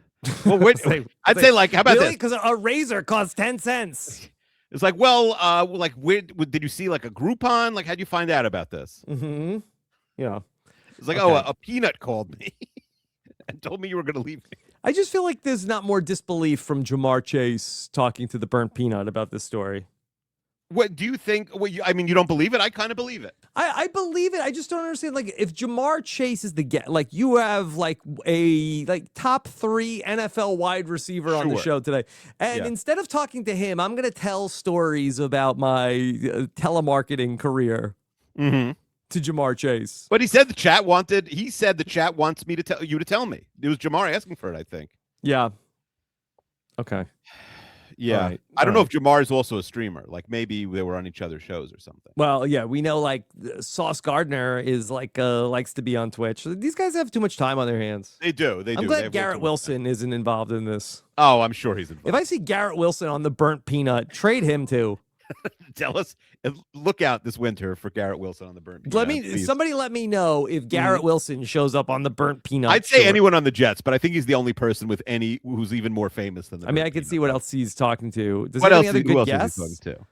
Well, wait, I'd say like, how about really? this? Because a razor costs 10 cents. It's like, well, like, where did you see like a Groupon? Like, how'd you find out about this? Mm-hmm. Yeah. It's like, Okay. oh, a peanut called me and told me you were going to leave me. I just feel like there's not more disbelief from Jamar Chase talking to the burnt peanut about this story. What do you think? I mean, you don't believe it? I kind of believe it. I believe it. I just don't understand. Like, if Jamar Chase is the get, like you have like a top 3 NFL wide receiver on the Sure. show today, and Yeah. instead of talking to him, I'm gonna tell stories about my telemarketing career Mm-hmm. to Jamar Chase. But he said the chat wants me to tell you to tell me. It was Jamar asking for it, I think. Yeah. Okay. Yeah. All right. I don't All know if Jamar is also a streamer. Like maybe they were on each other's shows or something. Well, yeah, we know like Sauce Gardner is like likes to be on Twitch. These guys have too much time on their hands. They do. They I'm do. They glad have way too Garrett much Wilson isn't involved in this. time. Oh, I'm sure he's involved. If I see Garrett Wilson on the burnt peanut, trade him too. Tell us, look out this winter for Garrett Wilson on the burnt peanut. Please. Somebody let me know if Garrett Wilson shows up on the burnt peanut. I'd say tour. anyone on the Jets, but I think he's the only person with who's even more famous than the I mean, burnt I can peanut. see what else he's talking to. Does What he have else? any other Who good else guests? is he talking to?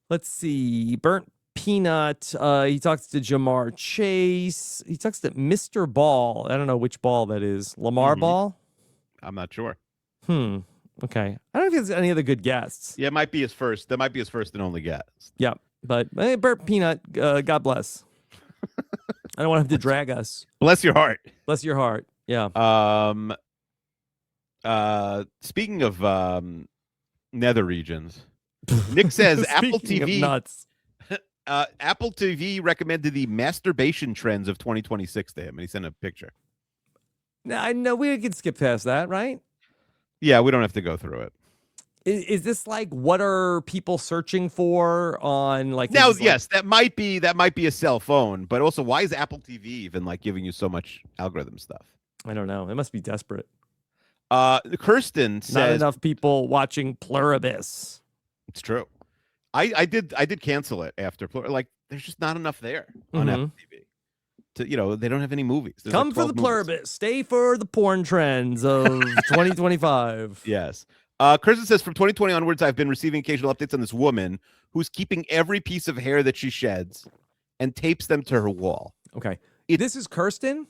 Let's see. Burnt peanut. He talks to Jamar Chase. He talks to Mr. Ball. I don't know which ball that is. Lamar Mhm. Ball. I'm not sure. Okay. I don't know if there's any other good guests. Yeah, it might be his first. That might be his first and only guest. Yeah. But burnt peanut. God bless. I don't want him to drag us. Bless your heart. Bless your heart. Yeah. Speaking of nether regions, Nick says Apple Speaking of TV. nuts. Apple TV recommended the masturbation trends of 2026 to him, and he sent a picture. I know we can skip past that, right? Yeah, we don't have to go through it. Is this like what are people searching for on like? Now, is this, like- yes, that might be a cell phone, but also, why is Apple TV even like giving you so much algorithm stuff? I don't know. It must be desperate. Kirsten says Not enough people watching Pluribus. it's true. I did cancel it after like there's just not enough there on Apple TV. They don't have any movies. There's Come like for the 12 movies. Pluribus. Stay for the porn trends of 2025. Yes. Kirsten says, from 2020 onwards, I've been receiving occasional updates on this woman who's keeping every piece of hair that she sheds and tapes them to her wall. Okay. It- This is Kirsten.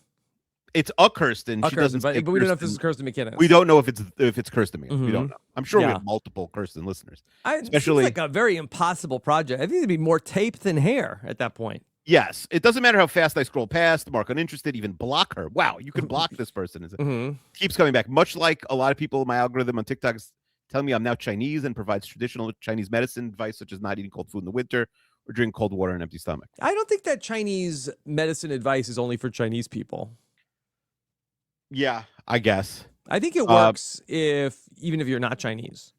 It's a Kirsten. Oh, She Kirsten, doesn't say but we don't know if this Kirsten. is Kirsten McKinnon. We don't know if it's Kirsten. We Mhm. don't know. I'm sure we Yeah. have multiple Kirsten listeners. It especially- seems like a very impossible project. I think it'd be more tape than hair at that point. Yes. It doesn't matter how fast I scroll past, mark uninterested, even block her. Wow, you can block this person. Mm-hmm. Keeps coming back. Much like a lot of people in my algorithm on TikTok telling me I'm now Chinese and provides traditional Chinese medicine advice such as not eating cold food in the winter or drink cold water on an empty stomach. I don't think that Chinese medicine advice is only for Chinese people. Yeah, I guess. I think it works even if you're not Chinese.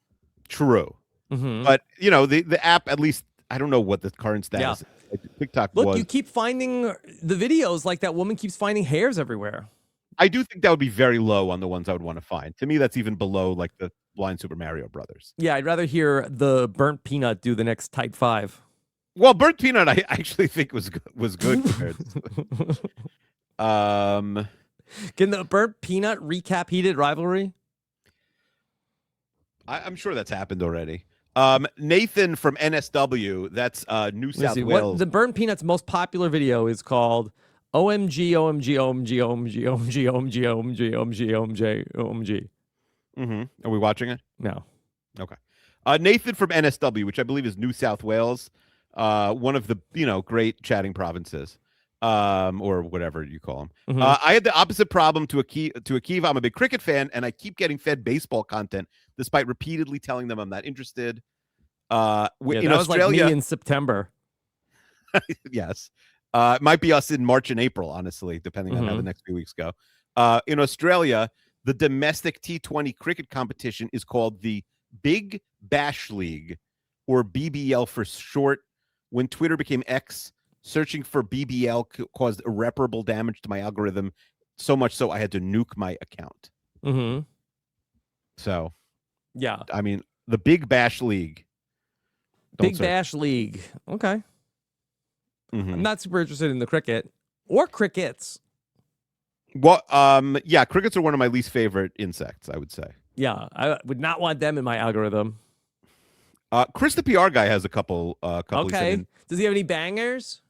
True. Mm-hmm. But, you know, the app, at least, I don't know what the current status is. Like, TikTok Look, was. you keep finding the videos like that woman keeps finding hairs everywhere. I do think that would be very low on the ones I would want to find. To me, that's even below like the blind Super Mario Brothers. Yeah, I'd rather hear the burnt peanut do the next type 5. Well, burnt peanut, I actually think was good compared to Can the burnt peanut recap heated rivalry? I'm sure that's happened already. Nathan from NSW, that's New South See, Wales. the burnt peanut's most popular video is called OMG, OMG, OMG, OMG, OMG, OMG, OMG, OMG, OMG, OMG. Mm-hmm. Are we watching it? No. Okay. Nathan from NSW, which I believe is New South Wales, one of the great chatting provinces, or whatever you call them. Mm-hmm. I had the opposite problem to Akiva. I'm a big cricket fan, and I keep getting fed baseball content despite repeatedly telling them I'm not interested. In that Australia, was like me in September. yes. It might be us in March and April, honestly, depending on how the next few weeks go. In Australia, the domestic T20 cricket competition is called the Big Bash League, or BBL for short. When Twitter became X, searching for BBL caused irreparable damage to my algorithm, so much so I had to nuke my account. Mm-hmm. So, yeah. I mean, the Big Bash League. Big Bash League. Okay. Mm-hmm. I'm not super interested in the cricket or crickets. Well, yeah, crickets are one of my least favorite insects, I would say. Yeah, I would not want them in my algorithm. Chris, the PR guy, has a couple. Okay. Does he have any bangers?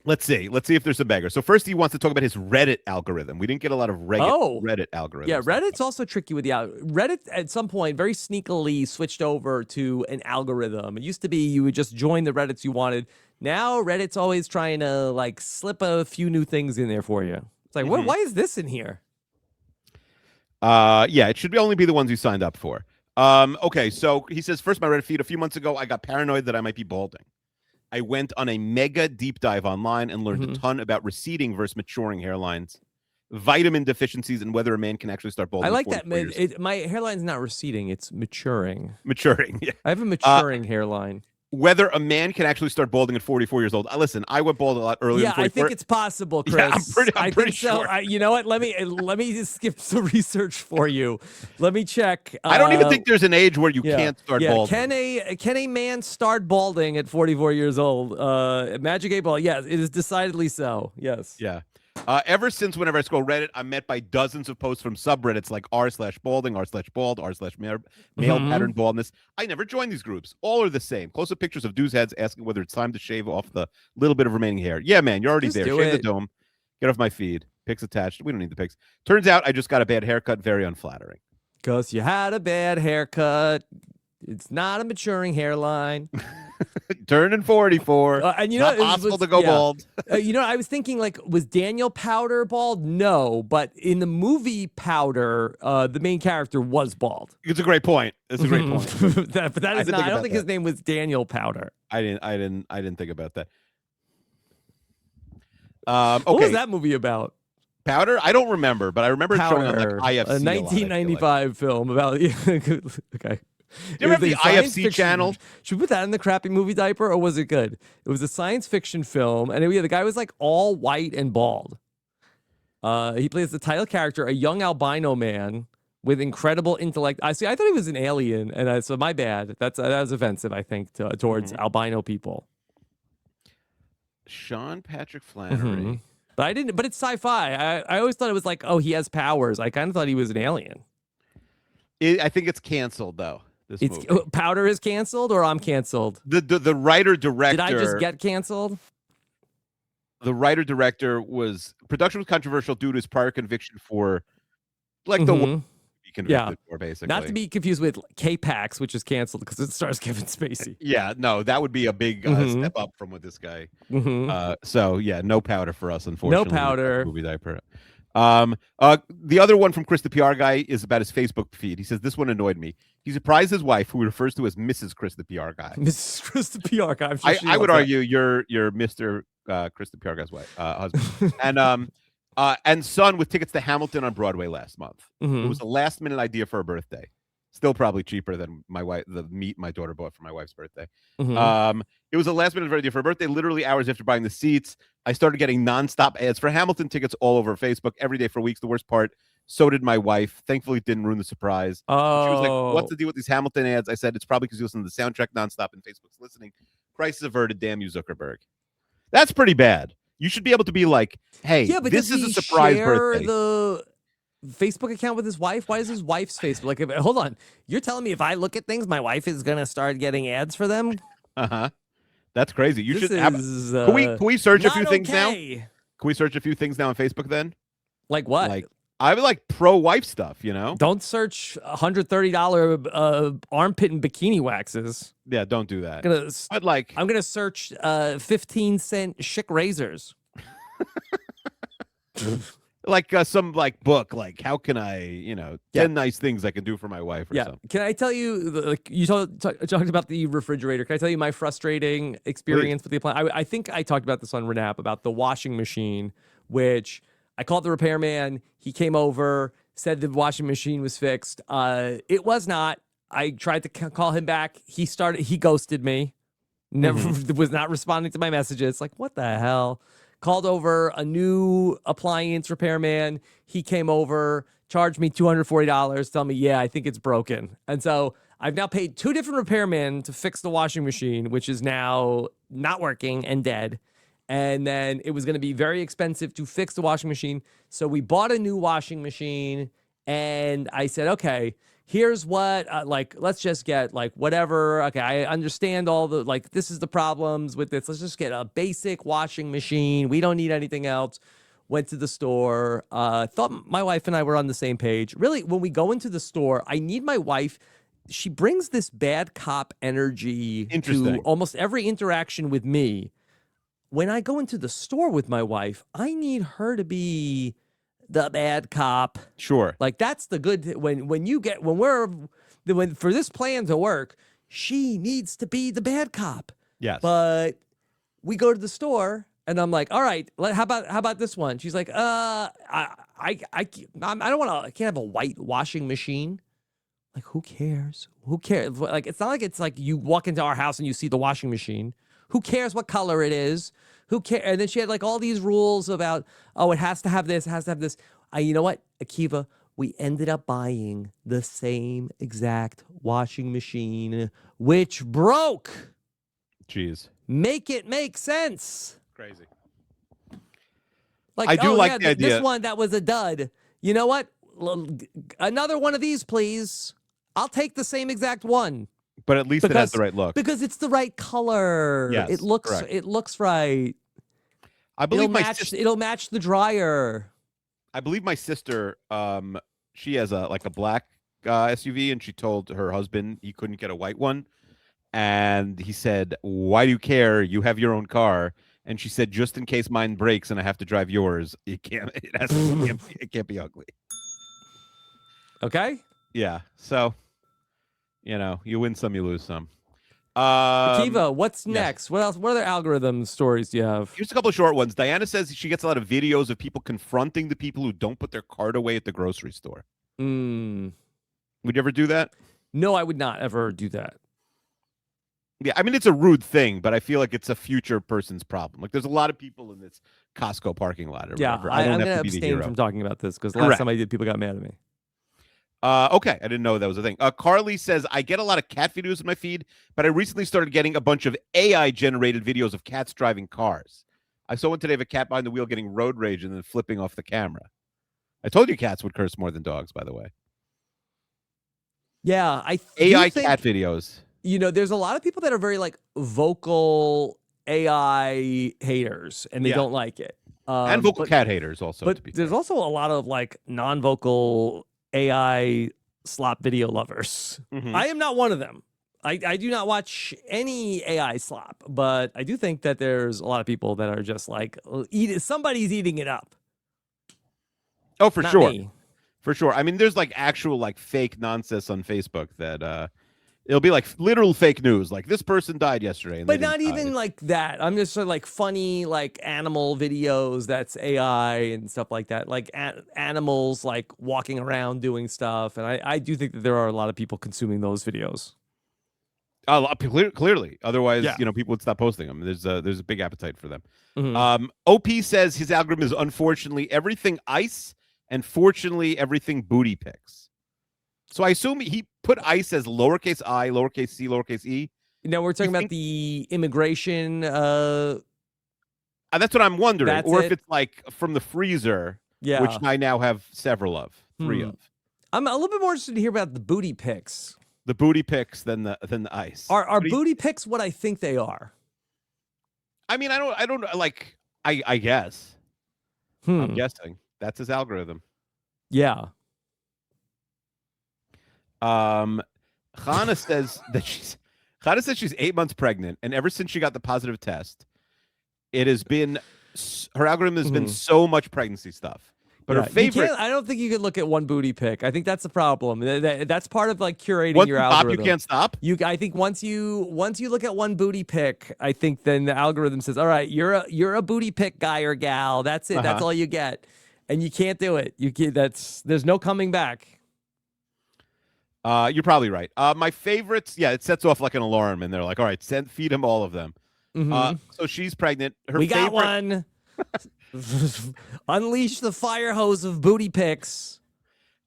Let's see if there's a bagger. So first, he wants to talk about his Reddit algorithm. We didn't get a lot of Reddit algorithm. Yeah, Reddit's also tricky with the Reddit. At some point, very sneakily switched over to an algorithm. It used to be you would just join the Reddits you wanted. Now Reddit's always trying to like slip a few new things in there for you. It's like, why is this in here? Yeah, it should only be the ones you signed up for. Okay, so he says, first, my Reddit feed. A few months ago, I got paranoid that I might be balding. I went on a mega deep dive online and learned a ton about receding versus maturing hairlines, vitamin deficiencies, and whether a man can actually start balding. I like that. My hairline's not receding; it's maturing. Maturing. Yeah. I have a maturing hairline. Whether a man can actually start balding at 44 years old. Listen, I went bald a lot earlier. Yeah, than 44. I think it's possible, Chris. Yeah, I'm pretty sure. So. You know what? Let me just skip some research for you. Let me check. I don't even think there's an age where you can't start balding. Can a man start balding at 44 years old? Magic 8 Ball. Yes, it is decidedly so. Yes. Yeah. Ever since whenever I scroll Reddit, I'm met by dozens of posts from subreddits like r/balding, r/bald, r/male pattern baldness. I never join these groups. All are the same. Close-up pictures of dudes' heads asking whether it's time to shave off the little bit of remaining hair. Yeah, man, you're already there. Shave the dome. Get off my feed. Pics attached. We don't need the pics. Turns out I just got a bad haircut. Very unflattering. Because you had a bad haircut. It's not a maturing hairline. Turning 44. And you not know, possible to go bald. I was thinking, like, was Daniel Powder bald? No, but in the movie Powder, the main character was bald. It's a great point. It's a great point. But that is not. I don't think his name was Daniel Powder. I didn't think about that. Okay. What was that movie about? Powder? I don't remember, but I remember it showing on like IFC. A 1995 film about. Okay. Do you remember the IFC channel? Should we put that in the crappy movie diaper, or was it good? It was a science fiction film, and the guy was like all white and bald. He plays the title character, a young albino man with incredible intellect. I thought he was an alien, and so my bad. That was offensive, I think, towards albino people. Sean Patrick Flannery. But I didn't. But it's sci-fi. I always thought it was like, oh, he has powers. I kind of thought he was an alien. I think it's canceled though. Powder is canceled, or I'm canceled. The writer director. Did I just get canceled? The writer director production was controversial due to his prior conviction for like the be convicted for, basically. Not to be confused with K-Pax, which is canceled because it stars Kevin Spacey. Yeah, no, that would be a big step up from with this guy. So yeah, no Powder for us, unfortunately. No Powder. Movie diaper. The other one from Chris, the PR guy, is about his Facebook feed. He says this one annoyed me. He surprised his wife, who he refers to as Mrs. Chris, the PR guy. Mrs. Chris, the PR guy. I'm sure she I would loves argue you're Mr. Chris, the PR guy's wife, husband, and son with tickets to Hamilton on Broadway last month. Mhm. It was a last minute idea for her birthday. Still probably cheaper than the meat my daughter bought for my wife's birthday. Mhm. It was a last minute idea for her birthday. Literally hours after buying the seats, I started getting nonstop ads for Hamilton tickets all over Facebook every day for weeks. The worst part, so did my wife. Thankfully, it didn't ruin the surprise. Oh. She was like, "What's the deal with these Hamilton ads?" I said, "It's probably because you listen to the soundtrack nonstop and Facebook's listening." Crisis averted. Damn you, Zuckerberg. That's pretty bad. You should be able to be like, "Hey, Yeah, but this does is a he surprise share birthday." the Facebook account with his wife? Why is his wife's Facebook? Like, hold on, you're telling me if I look at things, my wife is gonna start getting ads for them? That's crazy. You This should. Have, is, can we search a few not things now? okay. Can we search a few things now on Facebook then? Like what? Like I would like pro wife stuff, you know? Don't search $130 armpit and bikini waxes. Yeah, don't do that. But like I'm gonna search 15-cent chic razors. like some like book, like how can I, 10 nice things I can do for my wife or something. Can I tell you, like you talked about the refrigerator. Can I tell you my frustrating experience with the appliance? I think I talked about this on RAANAP about the washing machine, which I called the repairman. He came over, said the washing machine was fixed. It was not. I tried to call him back. He ghosted me. Never was not responding to my messages. Like, what the hell? Called over a new appliance repairman. He came over, charged me $240, tell me, yeah, I think it's broken. And so I've now paid 2 different repairmen to fix the washing machine, which is now not working and dead. And then it was going to be very expensive to fix the washing machine. So we bought a new washing machine, and I said, okay, here's what, let's just get, whatever. Okay, I understand all the, this is the problems with this. Let's just get a basic washing machine. We don't need anything else. Went to the store. Thought my wife and I were on the same page. Really, when we go into the store, I need my wife. She brings this bad cop energy to almost every interaction with me. When I go into the store with my wife, I need her to be the bad cop. Sure. Like that's the good when for this plan to work, she needs to be the bad cop. Yes. But we go to the store and I'm like, all right, how about this one? She's like, I don't want to. I can't have a white washing machine. Like, who cares? Who cares? Like, it's not like it's like you walk into our house and you see the washing machine. Who cares what color it is? Who cares? And then she had like all these rules about, oh, it has to have this, it has to have this. You know what, Akiva? We ended up buying the same exact washing machine, which broke. Jeez. Make it make sense. Crazy. Like, I do like the idea. This one, that was a dud. You know what? Another one of these, please. I'll take the same exact one. But at least it has the right look. Because it's the right color. Yes, it looks right. I believe it'll match the dryer. I believe my sister, she has a black SUV, and she told her husband he couldn't get a white one. And he said, "Why do you care? You have your own car." And she said, "Just in case mine breaks and I have to drive yours, it can't be ugly." Okay. Yeah. So, you win some, you lose some. Akiva, what's next? What else? What other algorithm stories do you have? Here's a couple of short ones. Diana says she gets a lot of videos of people confronting the people who don't put their cart away at the grocery store. Would you ever do that? No, I would not ever do that. Yeah, I mean, it's a rude thing, but I feel like it's a future person's problem. Like, there's a lot of people in this Costco parking lot or whatever. I'm don't going have to to be the abstain hero. from talking about this because last time I did, people got mad at me. Okay, I didn't know that was a thing. Carly says, I get a lot of cat videos in my feed, but I recently started getting a bunch of AI-generated videos of cats driving cars. I saw one today of a cat behind the wheel getting road rage and then flipping off the camera. I told you cats would curse more than dogs, by the way. Yeah, AI cat videos. There's a lot of people that are very vocal AI haters, and they don't like it. And vocal cat haters also. But there's also a lot of non-vocal AI slop video lovers. Mm-hmm. I am not one of them. I do not watch any AI slop, but I do think that there's a lot of people that are just somebody's eating it up. Oh, for Not sure. me. For sure. I mean, there's like actual like fake nonsense on Facebook that it'll be like literal fake news. Like this person died yesterday, and But they not didn't die. even like that. I'm just sort of like funny, like animal videos that's AI and stuff like that. Like animals like walking around doing stuff. And I do think that there are a lot of people consuming those videos. Clearly. Otherwise, Yeah. people would stop posting them. There's a big appetite for them. Mhm. OP says his algorithm is unfortunately everything ice and fortunately everything booty pics. So I assume he put ice as lowercase I, lowercase c, lowercase e. Now we're talking about the immigration. That's what I'm wondering. That's Or if it? it's like from the freezer, Yeah. which I now have several of, three of. I'm a little bit more interested to hear about the booty pics. The booty pics than the ice. Are booty pics what I think they are? I mean, I don't like. I guess. I'm guessing that's his algorithm. Yeah. Hannah says that she's 8 months pregnant, and ever since she got the positive test, it has been her algorithm has been so much pregnancy stuff. But her favorite. I don't think you can look at one booty pic. I think that's the problem. That's part of like curating Once your you stop, algorithm. you can't stop. I think once you look at one booty pic, I think then the algorithm says, "All right, you're a booty pic guy or gal. That's it. That's all you get." And you can't do it. There's no coming back. You're probably right. My favorites, it sets off like an alarm, and they're like, "All right, feed him all of them." So she's pregnant. We got one. Unleash the fire hose of booty pics.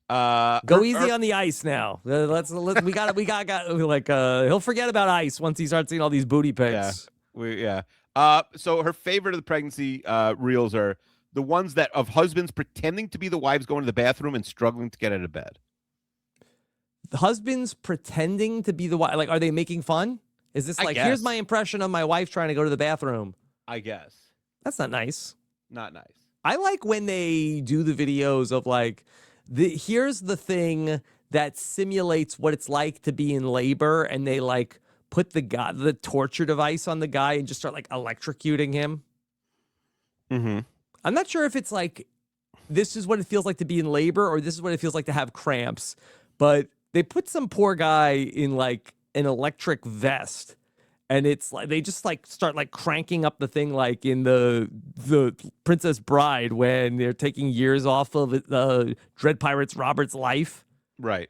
Go easy on the ice now. We got like he'll forget about ice once he starts seeing all these booty pics. So her favorite of the pregnancy reels are the ones that of husbands pretending to be the wives going to the bathroom and struggling to get out of bed. The husbands pretending to be the wife. Like, are they making fun? Is this like, here's my impression of my wife trying to go to the bathroom? I guess. That's not nice. Not nice. I like when they do the videos of like, here's the thing that simulates what it's like to be in labor, and they like put the torture device on the guy and just start like electrocuting him. I'm not sure if it's like, this is what it feels like to be in labor, or this is what it feels like to have cramps, but they put some poor guy in like an electric vest, and it's like they just like start like cranking up the thing like in the Princess Bride when they're taking years off of the Dread Pirates Robert's life. Right.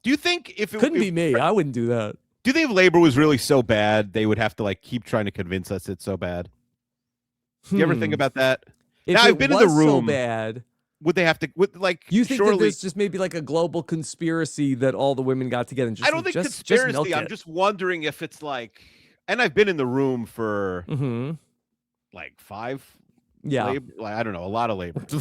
Do you think if it couldn't be me, I wouldn't do that. Do you think if labor was really so bad, they would have to like keep trying to convince us it's so bad? Do you ever think about that? If now I've been in the room. So bad. Would they have to? You think that there's just maybe like a global conspiracy that all the women got together and just? I don't think conspiracy. I'm just wondering if it's like, and I've been in the room for like 5. Labor, like, I don't know, a lot of labor. You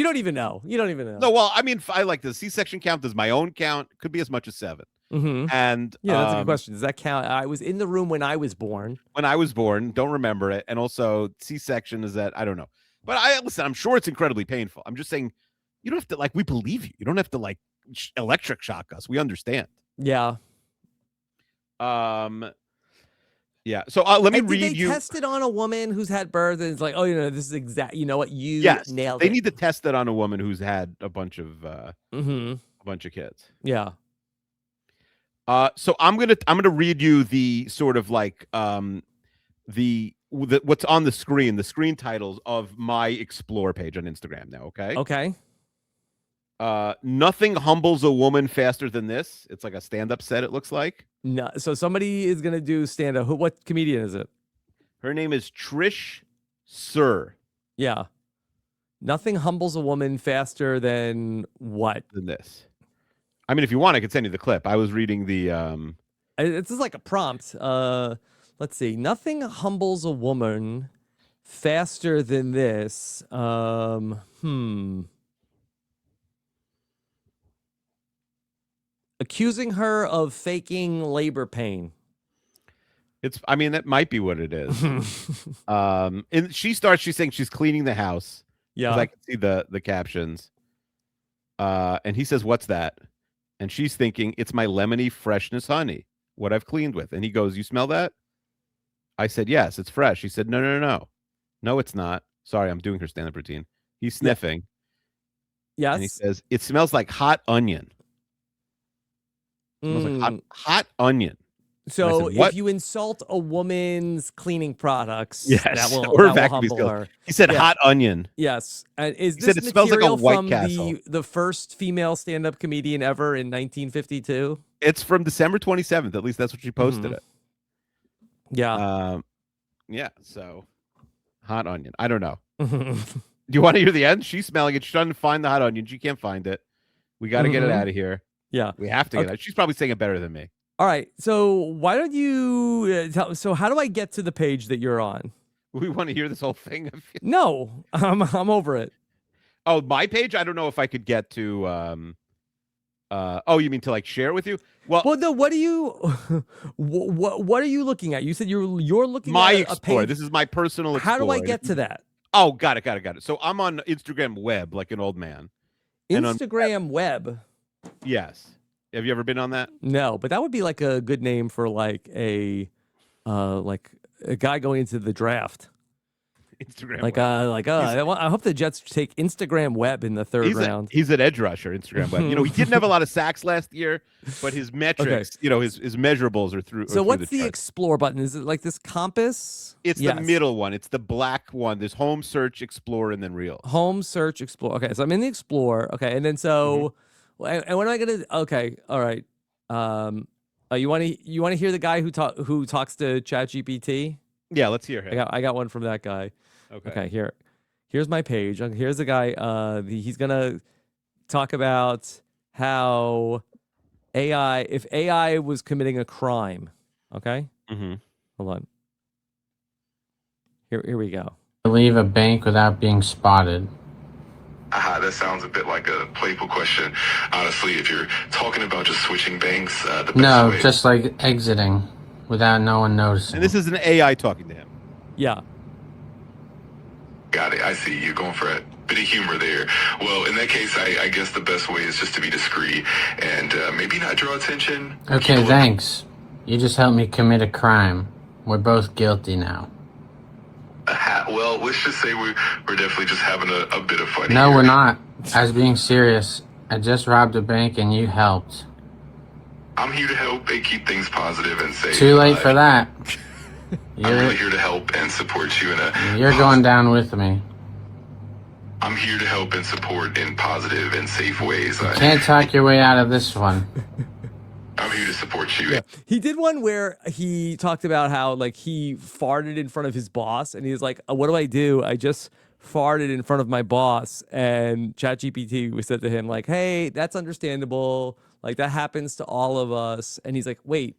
don't even know. No, well, I mean, I like the C-section count. Does my own count? Could be as much as 7. And that's a good question. Does that count? I was in the room when I was born. Don't remember it. And also C-section is that I don't know. But listen, I'm sure it's incredibly painful. I'm just saying, you don't have to we believe you. You don't have to electric shock us. We understand. Yeah. Yeah. So let me read you. Did they test it on a woman who's had birth, and it's like, oh, this is exact. You know what? You nailed it. They need to test it on a woman who's had a bunch of kids. Yeah. So I'm gonna read you the sort of like what's on the screen titles of my Explore page on Instagram now. Okay. Nothing humbles a woman faster than this. It's like a stand-up set. It looks like. No, so somebody is gonna do stand-up. What comedian is it? Her name is Trish Sir. Yeah. Nothing humbles a woman faster than what? Than this. I mean, if you want, I could send you the clip. I was reading the. It's just like a prompt. Let's see. Nothing humbles a woman faster than this. Accusing her of faking labor pain. I mean, that might be what it is. And she's saying she's cleaning the house. Yeah. I can see the captions. And he says, "What's that?" And she's thinking, "It's my lemony freshness honey, what I've cleaned with." And he goes, "You smell that?" I said, "Yes, it's fresh." He said, No, it's not. Sorry, I'm doing her stand-up routine. He's sniffing. And he Yes. says, it smells like hot onion. It smells like Mm. hot onion. So said, "What?" if you insult a woman's cleaning products, Yes. that Or will vacuuming humble skills. her. He said Yeah. hot onion. Yes. And is He said this it smells like a material White from Castle. the first female stand-up comedian ever in 1952? It's from December 27th. At least that's what she posted it. Yeah. Yeah. So hot onion. I don't know. Do you want to hear the end? She's smelling it. She's trying to find the hot onion. She can't find it. We got to get it out of here. Yeah. We have to get it. She's probably saying it better than me. All right. So why don't you so how do I get to the page that you're on? We want to hear this whole thing. No, I'm over it. Oh, my page? I don't know if I could get to oh, you mean to like share with you? Well, no, what do you what are you looking at? You said you're looking my at a Explorer. page. This is my personal Explorer. How do I get to that? Oh, got it. So I'm on Instagram web like an old man. Instagram web. Yes. Have you ever been on that? No, but that would be like a good name for like a guy going into the draft. Instagram Like web. I hope the Jets take Instagram web in the third round. He's an edge rusher, Instagram web. He didn't have a lot of sacks last year, but his metrics, his measurables are through. So what's the Explore button? Is it like this compass? It's the middle one. It's the black one. There's Home, Search, Explore, and then Reels. Home, Search, Explore. Okay, so I'm in the Explore. Okay, and then so, and when am I gonna? Okay, all right. You want to hear the guy who talks to ChatGPT? Yeah, let's hear him. I got one from that guy. Okay. Here's my page. Here's the guy. He's gonna talk about how if AI was committing a crime. Okay. Mm-hmm. Hold on. Here we go. Leave a bank without being spotted. That sounds a bit like a playful question. Honestly, if you're talking about just switching banks, the best No, way... just like exiting without no one noticing. And this is an AI talking to him. Yeah. Got it. I see. You're going for a bit of humor there. Well, in that case, I guess the best way is just to be discreet and maybe not draw attention. Okay, thanks. You just helped me commit a crime. We're both guilty now. Well, let's just say we're definitely just having a bit of fun No, here. we're not. I was being serious. I just robbed a bank and you helped. I'm here to help and keep things positive and safe. Too late for that. I'm really here to help and support you in a... You're going down with me. I'm here to help and support in positive and safe ways. You can't talk your way out of this one. I'm here to support you. Yeah. He did one where he talked about how like he farted in front of his boss, and he was like, "What do? I just farted in front of my boss." And ChatGPT said to him like, "Hey, that's understandable. Like that happens to all of us." And he's like, "Wait,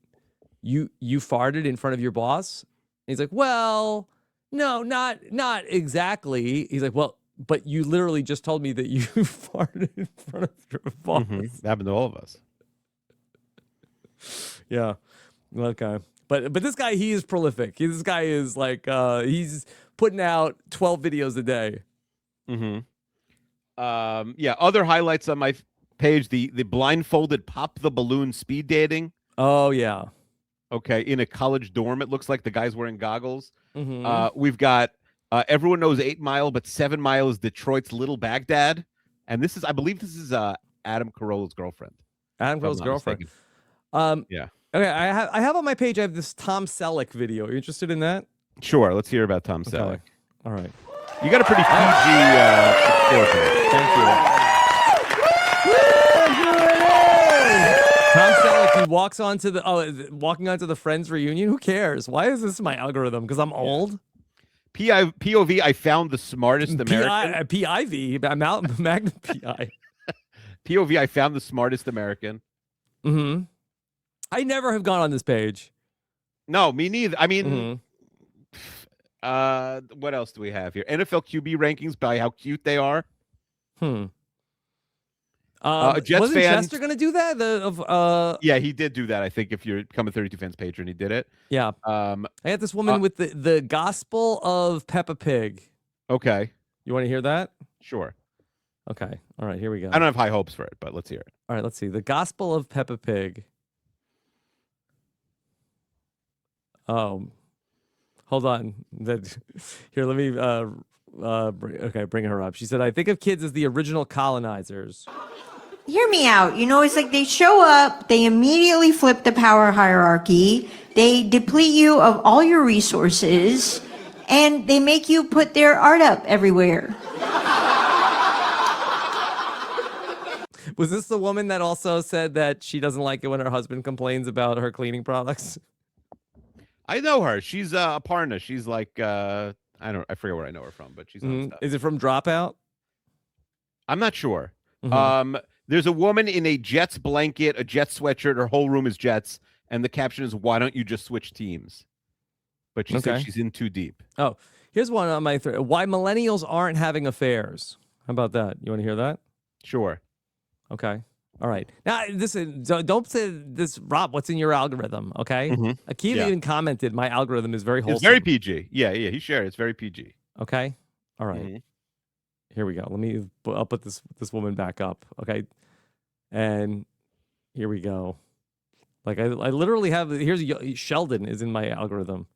you farted in front of your boss?" And he's like, "Well, no, not exactly." He's like, "Well, but you literally just told me that you farted in front of your boss." That happened to all of us. Yeah. Okay. But this guy, he is prolific. This guy is like he's putting out 12 videos a day. Mm-hmm. Yeah. Other highlights on my page: the blindfolded pop the balloon speed dating. Oh yeah. Okay, in a college dorm, it looks like the guy's wearing goggles. Mm-hmm. We've got everyone knows 8 Mile, but 7 Mile is Detroit's Little Baghdad, and I believe this is Adam Carolla's girlfriend. Adam Carolla's girlfriend. Yeah. Okay, I have on my page. I have this Tom Selleck video. Are you interested in that? Sure. Let's hear about Tom Selleck. Okay. All right. You got a pretty PG explorer. Thank you. Tom Selleck, he walks onto walking onto the Friends reunion. Who cares? Why is this my algorithm? Because I'm old. POV, I found the smartest American. PIV, Magnum PI. POV, I found the smartest American. Mm-hmm. I never have gone on this page. No, me neither. I mean, what else do we have here? NFL QB rankings by how cute they are. Jets wasn't fan, Chester going to do that? Yeah, he did do that. I think if you're become a 32 Fans patron, he did it. Yeah. I got this woman with the Gospel of Peppa Pig. Okay. You want to hear that? Sure. Okay. All right. Here we go. I don't have high hopes for it, but let's hear it. All right. Let's see. The Gospel of Peppa Pig. Oh, hold on. Here, let me bring her up. She said, I think of kids as the original colonizers. Hear me out. You know, it's like they show up, they immediately flip the power hierarchy, they deplete you of all your resources, and they make you put their art up everywhere. Was this the woman that also said that she doesn't like it when her husband complains about her cleaning products? I know her. She's Aparna. She's like I forget where I know her from, but she's on stuff. Is it from Dropout? I'm not sure. There's a woman in a Jets blanket, a Jets sweatshirt. Her whole room is Jets, and the caption is, "Why don't you just switch teams?" But she said she's in too deep. Oh, here's one on my thread. Why millennials aren't having affairs. How about that? You want to hear that? Sure. Okay. All right. Now, don't say this, Rob. What's in your algorithm? Okay. Akiva even commented, "My algorithm is very wholesome." It's very PG. Yeah. He shared. It's very PG. Okay. All right. Here we go. I'll put this woman back up. Okay. And here we go. Like I literally have. Here's Sheldon is in my algorithm.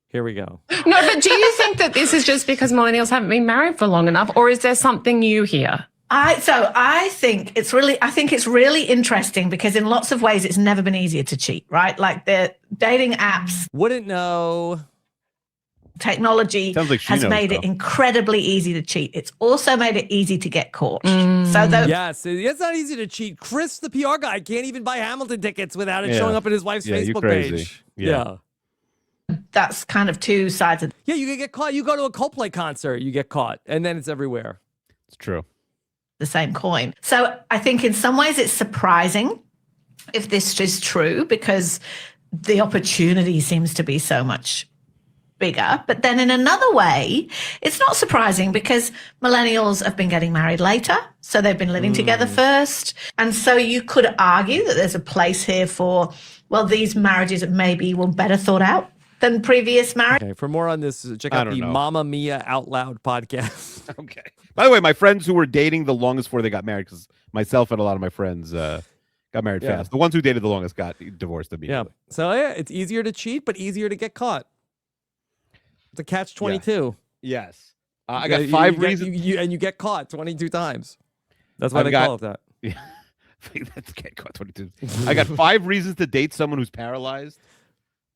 Here we go. No, but do you think that this is just because millennials haven't been married for long enough, or is there something new here? I think it's really interesting because in lots of ways it's never been easier to cheat, right? Like the dating apps. Wouldn't know. Technology has made it incredibly easy to cheat. It's also made it easy to get caught. Yes, it's not easy to cheat. Chris, the PR guy, can't even buy Hamilton tickets without it showing up in his wife's Facebook page. Yeah. That's kind of two sides of. Yeah, you can get caught. You go to a Coldplay concert, you get caught, and then it's everywhere. It's true. The same coin. So I think in some ways it's surprising if this is true because the opportunity seems to be so much bigger. But then in another way, it's not surprising because millennials have been getting married later. So they've been living together first. And so you could argue that there's a place here for, well, these marriages maybe were better thought out than previous marriage. Okay, for more on this, check out the Mamma Mia Out Loud podcast. Okay. By the way, my friends who were dating the longest before they got married, because myself and a lot of my friends got married fast. The ones who dated the longest got divorced immediately. Yeah. So yeah, it's easier to cheat, but easier to get caught. It's a catch-22. Yes. I got 5 reasons. And you get caught 22 times. That's why they call it that. Yeah. That's get caught 22. I got 5 reasons to date someone who's paralyzed.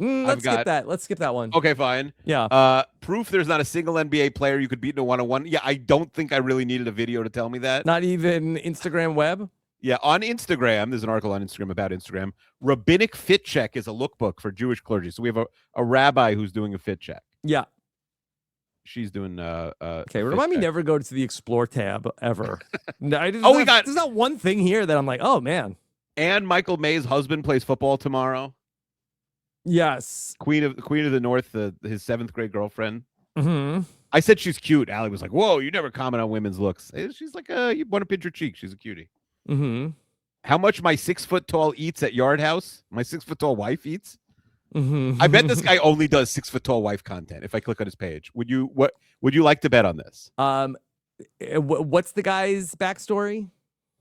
Let's skip that. Let's skip that one. Okay, fine. Yeah. Proof there's not a single NBA player you could beat in a one-on-one. Yeah, I don't think I really needed a video to tell me that. Not even Instagram web? Yeah, on Instagram, there's an article on Instagram about Instagram. Rabbinic Fit Check is a lookbook for Jewish clergy. So we have a rabbi who's doing a fit check. Yeah. She's doing okay, remind me never go to the Explore tab ever. No, there's not one thing here that I'm like, oh, man. And Michael May's husband plays football tomorrow. Yes. Queen of the North, his 7th grade girlfriend. I said she's cute. Allie was like, whoa, you never comment on women's looks. She's like, you want to pinch her cheek. She's a cutie. How much my 6 foot tall eats at Yard House? My 6 foot tall wife eats? I bet this guy only does 6 foot tall wife content. If I click on his page, would you like to bet on this? What's the guy's backstory?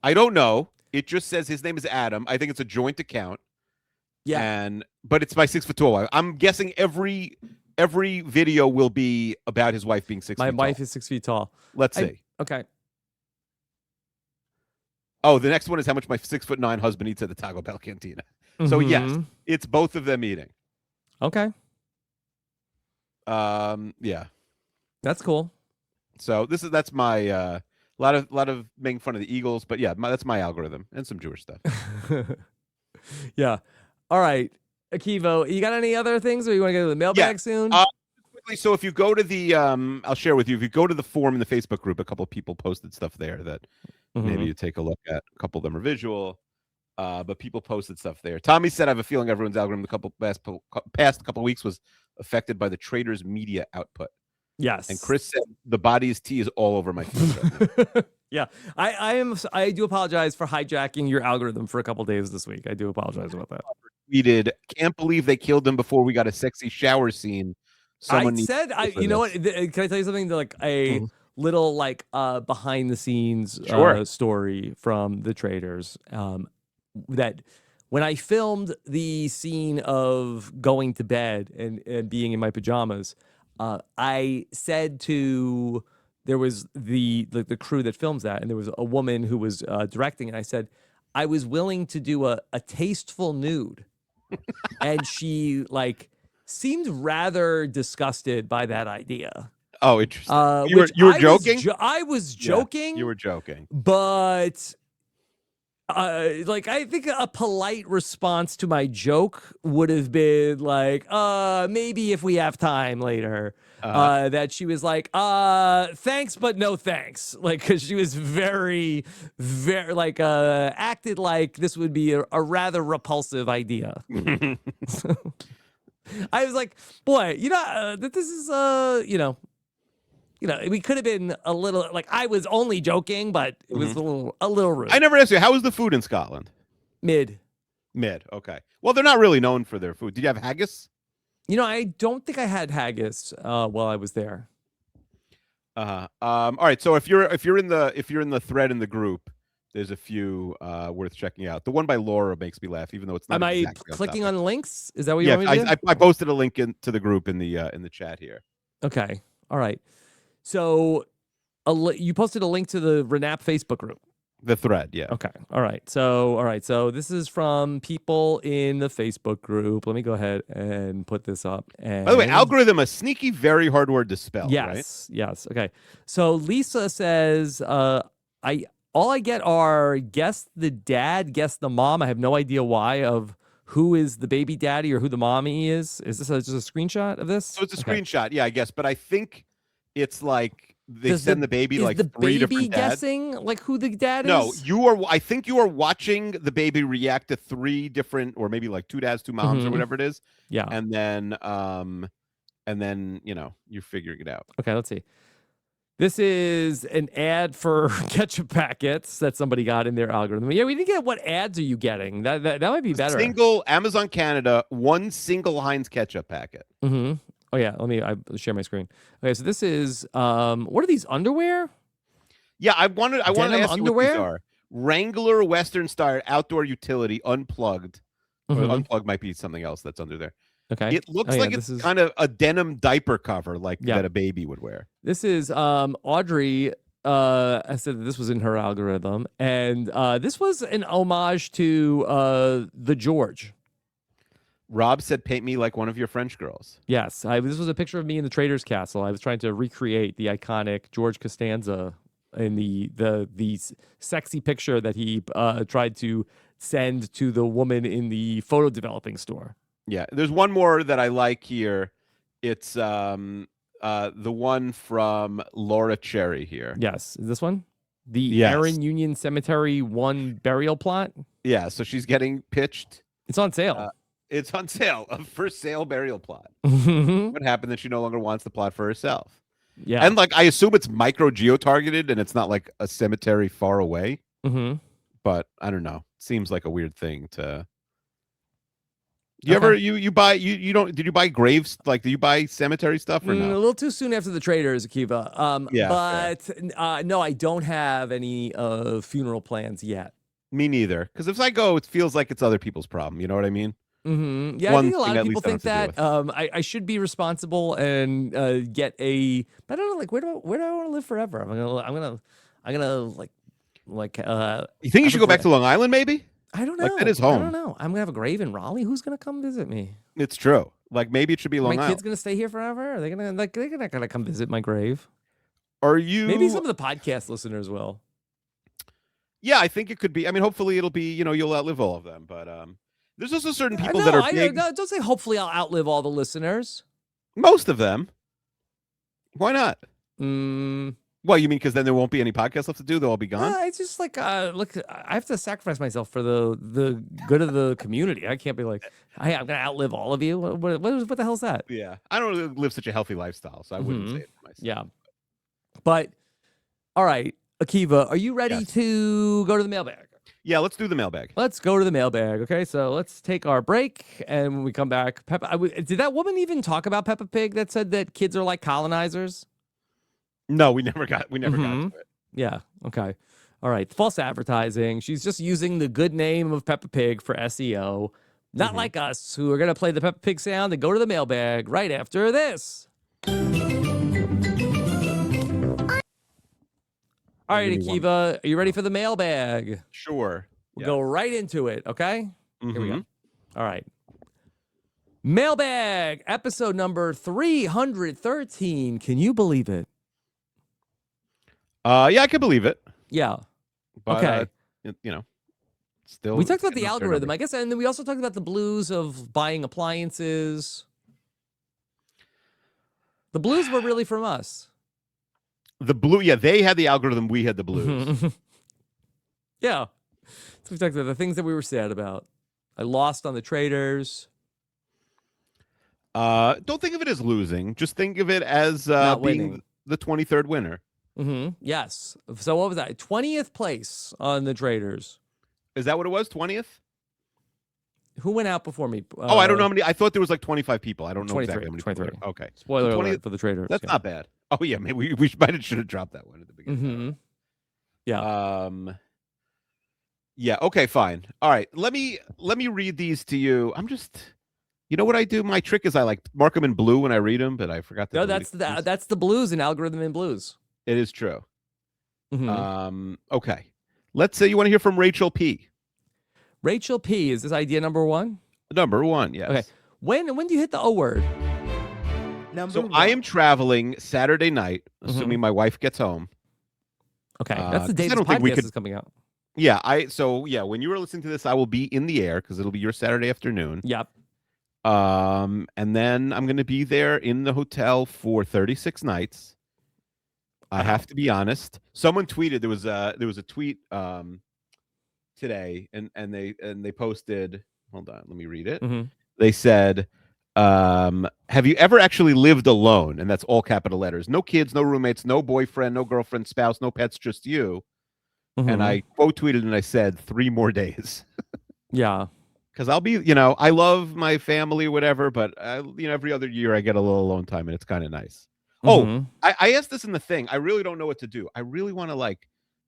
I don't know. It just says his name is Adam. I think it's a joint account. Yeah. But it's my 6 foot tall wife. I'm guessing every video will be about his wife being 6 feet tall. My wife is 6 feet tall. Let's see. Okay. Oh, the next one is how much my 6'9" husband eats at the Taco Bell cantina. So yes, it's both of them eating. Okay. Yeah. That's cool. So that's my lot of making fun of the Eagles, but yeah, that's my algorithm and some Jewish stuff. Yeah. All right. Akiva, you got any other things, or you want to go to the mailbag soon? Quickly, so if you go to the I'll share with you, if you go to the forum in the Facebook group, a couple of people posted stuff there that maybe you take a look at. A couple of them are visual, but people posted stuff there. Tommy said, I have a feeling everyone's algorithm the past couple of weeks was affected by the traders' media output. Yes. And Chris said the body's tea is all over my face right now. Yeah. I do apologize for hijacking your algorithm for a couple days this week. I do apologize about that. Tweeted, can't believe they killed him before we got a sexy shower scene. You know what? Can I tell you something? Like a little like behind the scenes story from the traders. That when I filmed the scene of going to bed and being in my pajamas, I said to there was the crew that films that, and there was a woman who was directing, and I said I was willing to do a tasteful nude, and she like seemed rather disgusted by that idea. Oh, interesting. You were I joking? I was joking. Yeah, you were joking. But like I think a polite response to my joke would have been like, maybe if we have time later. That she was like, thanks, but no thanks. Like, because she was very, very like acted like this would be a rather repulsive idea. So, I was like, boy, that this is we could have been a little like I was only joking, but it was a little rude. I never asked you, how was the food in Scotland? Mid. Okay. Well, they're not really known for their food. Did you have haggis? I don't think I had haggis while I was there. All right. So if you're in the thread in the group, there's a few worth checking out. The one by Laura makes me laugh, even though it's not. Am I exactly clicking on links? Is that what you want me to do? I posted a link into the group in the chat here. Okay. All right. So you posted a link to the RAANAP Facebook group. The thread, yeah. Okay. All right. So this is from people in the Facebook group. Let me go ahead and put this up. And by the way, algorithm, a sneaky, very hard word to spell. Yes. Right? Yes. Okay. So Lisa says, all I get are guess the dad, guess the mom. I have no idea why of who is the baby daddy or who the mommy is. Is this just a screenshot of this? So it's a screenshot, yeah, I guess. But I think it's like they send the baby like the three baby different dads. guessing like who the dad No, is? I think you are watching the baby react to three different, or maybe like two dads, two moms, or whatever it is. Yeah. And then you're figuring it out. Okay, let's see. This is an ad for ketchup packets that somebody got in their algorithm. Yeah, we didn't get what ads are you getting. That might be better. Single Amazon Canada, one single Heinz ketchup packet. Mm-hmm. Oh yeah, I share my screen. Okay, so this is what are these, underwear? Yeah, I wanted to ask underwear? you what these are. Wrangler Western Star outdoor utility unplugged. Or unplugged might be something else that's under there. Okay. It looks like it's kind of a denim diaper cover that a baby would wear. This is Audrey I said that this was in her algorithm, and this was an homage to the George. Rob said, paint me like one of your French girls. Yes. This was a picture of me in the Trader's Castle. I was trying to recreate the iconic George Costanza in the sexy picture that he tried to send to the woman in the photo developing store. Yeah. There's one more that I like here. It's the one from Laura Cherry here. Yes. Is this one? The Aaron Union Cemetery 1 burial plot? Yeah. So she's getting pitched. It's on sale. It's on sale. A for sale burial plot. What happened that she no longer wants the plot for herself? Yeah. And like, I assume it's micro geo-targeted and it's not like a cemetery far away. But I don't know. Seems like a weird thing to... You ever you buy you don't did you buy graves, like do you buy cemetery stuff or no? A little too soon after the Traders, Akiva. But no, I don't have any funeral plans yet. Me neither. Because if I go, it feels like it's other people's problem. You know what I mean? Yeah, I think a lot of people think that. I should be responsible and get a. I don't know, like where do I want to live forever? I'm gonna like. You think you should go back to Long Island, maybe? I don't know. Like, that is home. I don't know. I'm gonna have a grave in Raleigh. Who's gonna come visit me? It's true. Like maybe it should be Long Island. My kid's gonna stay here forever. Are they gonna they're not gonna come visit my grave? Are you? Maybe some of the podcast listeners will. Yeah, I think it could be. I mean, hopefully it'll be. You'll outlive all of them. But there's also certain people that are big. No, don't say hopefully I'll outlive all the listeners. Most of them. Why not? Well, you mean because then there won't be any podcasts left to do? They'll all be gone? It's just like, look, I have to sacrifice myself for the good of the community. I can't be like, hey, I'm going to outlive all of you. What the hell's that? Yeah. I don't live such a healthy lifestyle, so I wouldn't say it for myself. Yeah. But, all right, Akiva, are you ready to go to the mailbag? Yeah, let's do the mailbag. Let's go to the mailbag. Okay, so let's take our break, and when we come back, did that woman even talk about Peppa Pig that said that kids are like colonizers? No, we never got to it. Yeah. Okay. All right. False advertising. She's just using the good name of Peppa Pig for SEO. Not like us, who are going to play the Peppa Pig sound and go to the mailbag right after this. All right, Give me one. Akiva, are you ready for the mailbag? Sure. We'll go right into it, okay? Here we go. Mm-hmm. All right. Mailbag, episode number 313. Can you believe it? Yeah, I can believe it. Yeah. But, Okay. you know, still. We talked about the still algorithm, I guess, and then we also talked about the blues of buying appliances. The blues were really from us. The blue, yeah, they had the algorithm. We had the blues. Yeah. So we talked about the things that we were sad about. I lost on the traders. Don't think of it as losing. Just think of it as Not being winning. the 23rd winner. Yes. So what was that? 20th place on the traders. Is that what it was? 20th? Who went out before me? I don't know how many. I thought there was like 25 people. I don't know 23, exactly how many. 23. People there. Okay. Spoiler So alert for the traders. That's not bad. Oh yeah, maybe we should have dropped that one at the beginning. Yeah. Yeah. Okay. Fine. All right. Let me read these to you. I'm just. You know what I do? My trick is I like mark them in blue when I read them, but I forgot to. No, that's the blues in algorithm and blues. It is true. Okay. Let's say you want to hear from Rachel P. Rachel P. Is this idea number one? Number one, yes. Okay. When do you hit the O word? I am traveling Saturday night, assuming my wife gets home. Okay, that's the day I this don't think we podcast could- is coming out. Yeah, when you were listening to this, I will be in the air because it'll be your Saturday afternoon. Yep. And then I'm going to be there in the hotel for 36 nights. I have to be honest. Someone tweeted there was a tweet today, and they posted. Hold on, let me read it. They said, "Have you ever actually lived alone?" And that's all capital letters. No kids, no roommates, no boyfriend, no girlfriend, spouse, no pets, just you. And I quote tweeted and I said 3 more days. Yeah. Because I'll be, I love my family, whatever, but every other year I get a little alone time and it's kind of nice. Oh, I asked this in the thing. I really don't know what to do. I really want to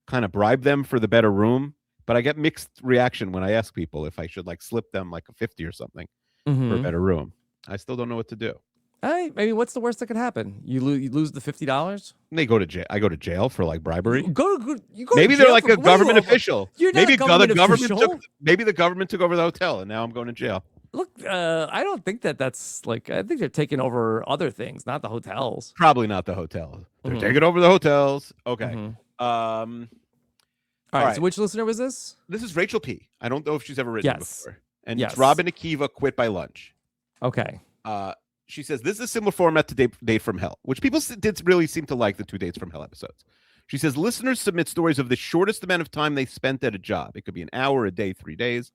kind of bribe them for the better room, but I get mixed reaction when I ask people if I should slip them like a 50 or something for a better room. I still don't know what to do. I mean, what's the worst that could happen? You lose the $50? They go to jail. I go to jail for bribery. You go Maybe to they're jail like for- a what are you, government official. You're not Maybe a government official. Maybe the government took over the hotel and now I'm going to jail. Look, I don't think that's I think they're taking over other things, not the hotels. Probably not the hotel. They're taking over the hotels. Okay. All right. So which listener was this? This is Rachel P. I don't know if she's ever written Yes. before. And Yes. it's Robin Akiva quit by lunch. Okay. She says, this is a similar format to Date from Hell, which people did really seem to like the 2 Dates from Hell episodes. She says, listeners submit stories of the shortest amount of time they spent at a job. It could be an hour, a day, 3 days.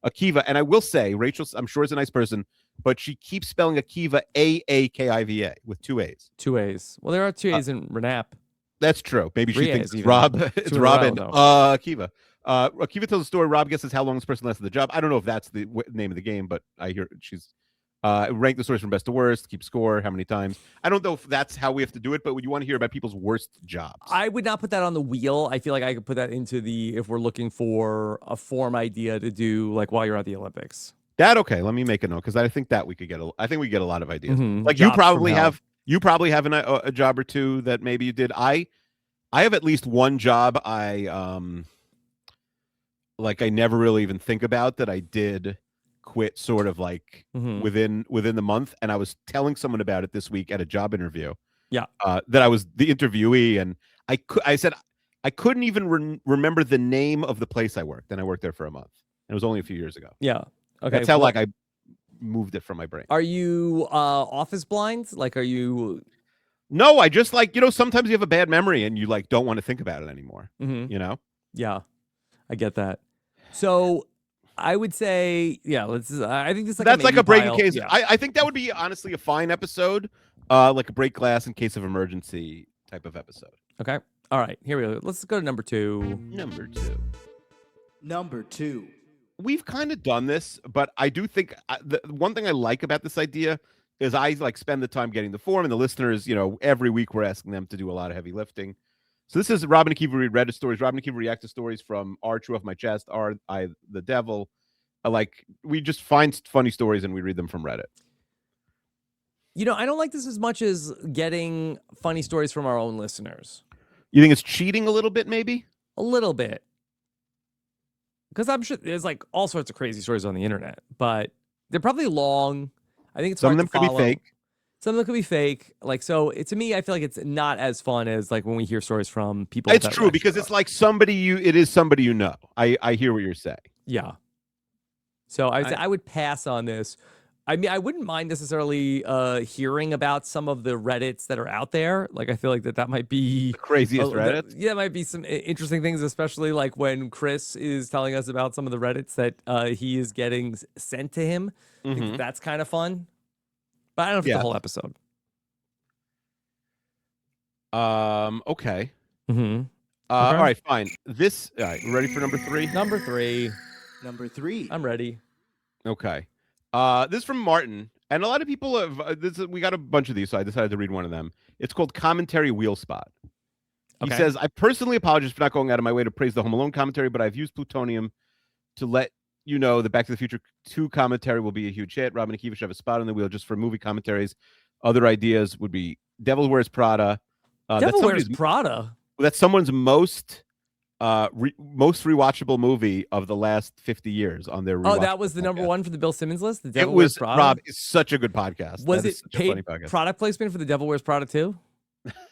Akiva, and I will say, Rachel, I'm sure is a nice person, but she keeps spelling Akiva Akiva with 2 A's. 2 A's. Well, there are 2 A's in RAANAP. That's true. Maybe she 3 thinks A's it's even. Rob. 2 It's in a Rob row, and though. Akiva. Akiva tells a story. Rob guesses how long this person lasted the job. I don't know if that's the name of the game, but I hear she's rank the stories from best to worst, keep score, how many times. I don't know if that's how we have to do it, but would you want to hear about people's worst jobs? I would not put that on the wheel. I feel like I could put that into if we're looking for a form idea to do while you're at the Olympics. Okay. Let me make a note because I think that we could I think we get a lot of ideas. Like Jobs you probably from hell. have. You probably have a job or two that maybe you did. I have at least one job I never really even think about that I did quit sort of within the month, and I was telling someone about it this week at a job interview. Yeah. That I was the interviewee, and I said I couldn't even remember the name of the place I worked, and I worked there for a month. It was only a few years ago. Yeah. Okay. That's how I moved it from my brain. Are you office blind? Are you? No, I just sometimes you have a bad memory and you don't want to think about it anymore. Yeah, I get that. So I would say, yeah, I think this is that's like a break pile. in case. Yeah. I think that would be honestly a fine episode, like a break glass in case of emergency type of episode. Okay. All right. Here we go. Let's go to number 2. Number two. We've kind of done this, but I do think the one thing I like about this idea is I spend the time getting the form, and the listeners, every week we're asking them to do a lot of heavy lifting. So this is Robin Akiva read Reddit stories. Robin Akiva react to stories from R True Off My Chest, R I the Devil. We just find funny stories and we read them from Reddit. I don't like this as much as getting funny stories from our own listeners. You think it's cheating a little bit, maybe? A little bit. Because I'm sure there's like all sorts of crazy stories on the internet, but they're probably long. I think it's Some of hard them to could be follow. fake. Some of them could be fake. Like, so to me, I feel like it's not as fun as like when we hear stories from people. It's that true because it's like it is somebody you know. I hear what you're saying. Yeah. So I would pass on this. I mean, I wouldn't mind necessarily hearing about some of the Reddits that are out there. Like, I feel like that might be The craziest Reddits. Yeah, might be some interesting things, especially like when Chris is telling us about some of the Reddits that he is getting sent to him. I think that's kind of fun. But I don't know if it's the whole episode. Okay. Mm-hmm. All right, fine. All right, ready for number 3? Number 3. Number 3. I'm ready. Okay. This is from Martin, and a lot of people have. We got a bunch of these, so I decided to read one of them. It's called Commentary Wheel Spot. He says, "I personally apologize for not going out of my way to praise the Home Alone commentary, but I've used plutonium to let you know the Back to the Future 2 commentary will be a huge hit. Rob and Akiva should have a spot on the wheel just for movie commentaries. Other ideas would be Devil Wears Prada. Devil Wears Prada. That's someone's most rewatchable movie of the last 50 years on their Oh, that was the number 1 for the Bill Simmons list? The Devil It Wears was, Prada? Rob, it's such a good podcast. Was That it is such a funny paid podcast. product placement for the Devil Wears Prada too?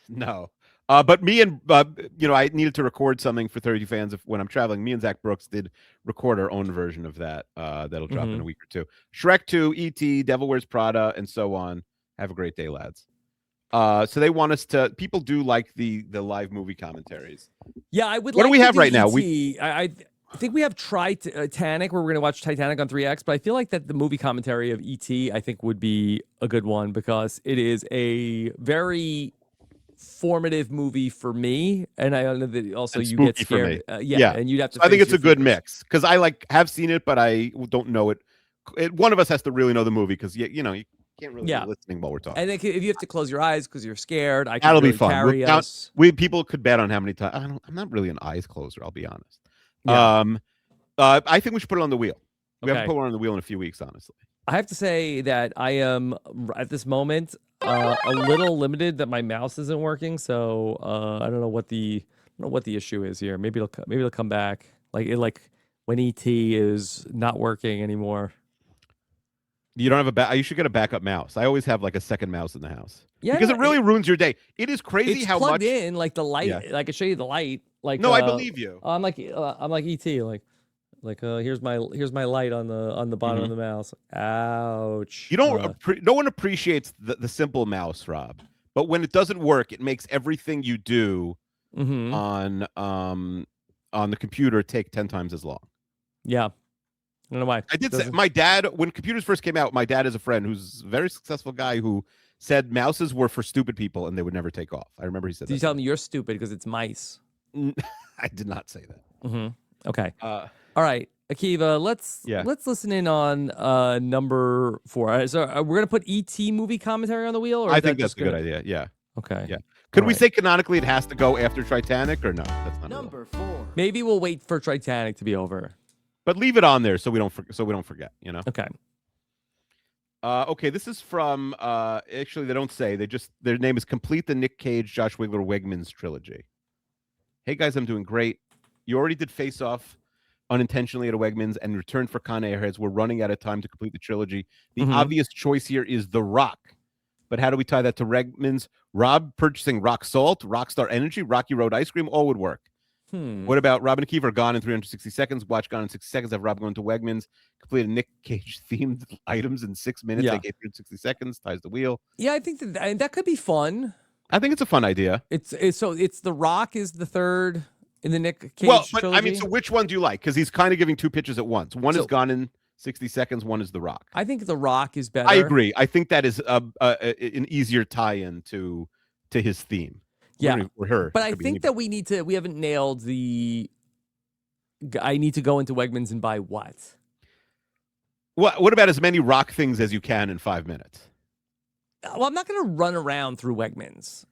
No. But me and, I needed to record something for 30 fans when I'm traveling. Me and Zach Brooks did record our own version of that. That'll drop in a week or two. Shrek 2, E.T., Devil Wears Prada, and so on. Have a great day, lads. So they want us to. People do like the live movie commentaries. Yeah, I would. What like do we to have do right now? I think we have Titanic, where we're going to watch Titanic on 3X. But I feel like that the movie commentary of E.T. I think would be a good one because it is a very formative movie for me, and I know that also you get scared. Yeah, and you'd have to. So I think face it's a your good fears. mix because I have seen it, but I don't know it. One of us has to really know the movie because you can't really be listening while we're talking. And then if you have to close your eyes because you're scared, That'll really be fun. carry us. People could bet on how many times. I'm not really an eyes closer. I'll be honest. Yeah. I think we should put it on the wheel. We haven't put one on the wheel in a few weeks, honestly. I have to say that I am at this moment a little limited that my mouse isn't working. So I don't know what the issue is here. Maybe it'll come back like when ET is not working anymore. You don't have you should get a backup mouse. I always have like a second mouse in the house. Yeah, because it really ruins your day. It is crazy it's how plugged much in, like the light. Yeah. I can show you the light. Like no, I believe you. I'm like ET. Here's my light on the bottom of the mouse. Ouch. You don't. No one appreciates the simple mouse, Rob. But when it doesn't work, it makes everything you do on the computer take 10 times as long. Yeah. I don't know why. I did say my dad, when computers first came out, my dad is a friend who's a very successful guy who said mouses were for stupid people and they would never take off. I remember he said Did that. you tell him you're stupid because it's mice? I did not say that. Okay. All right, Akiva, let's listen in on number 4. All right, so we're gonna put ET movie commentary on the wheel, or I think that's a good idea. Yeah. Okay. Yeah. Could we say canonically it has to go after Titanic or no? That's not number 4. Maybe we'll wait for Titanic to be over. But leave it on there so we don't forget, Okay. Okay, this is from actually they don't say. Their name is Complete the Nick Cage Josh Wigler Wegmans trilogy. Hey guys, I'm doing great. You already did Face Off unintentionally at a Wegmans and Return for Con Airheads. We're running out of time to complete the trilogy. The obvious choice here is The Rock. But how do we tie that to Wegmans? Rob purchasing Rock Salt, Rockstar Energy, Rocky Road Ice Cream, all would work. What about Rob and Akiva are gone in 360 seconds? Watch Gone in 60 seconds. Have Rob going to Wegmans, complete a Nick Cage themed items in 6 minutes. Yeah. They get 360 seconds, ties the wheel. Yeah, I think that could be fun. I think it's a fun idea. It's The Rock is the third in the Nick Cage But trilogy. I mean, so which one do you like? Because he's kind of giving 2 pitches at once. One is Gone in 60 seconds. One is The Rock. I think The Rock is better. I agree. I think that is an easier tie-in to his theme. Yeah, or her. But I think that we haven't nailed the. I need to go into Wegmans and buy what? What about as many Rock things as you can in 5 minutes? Well, I'm not going to run around through Wegmans.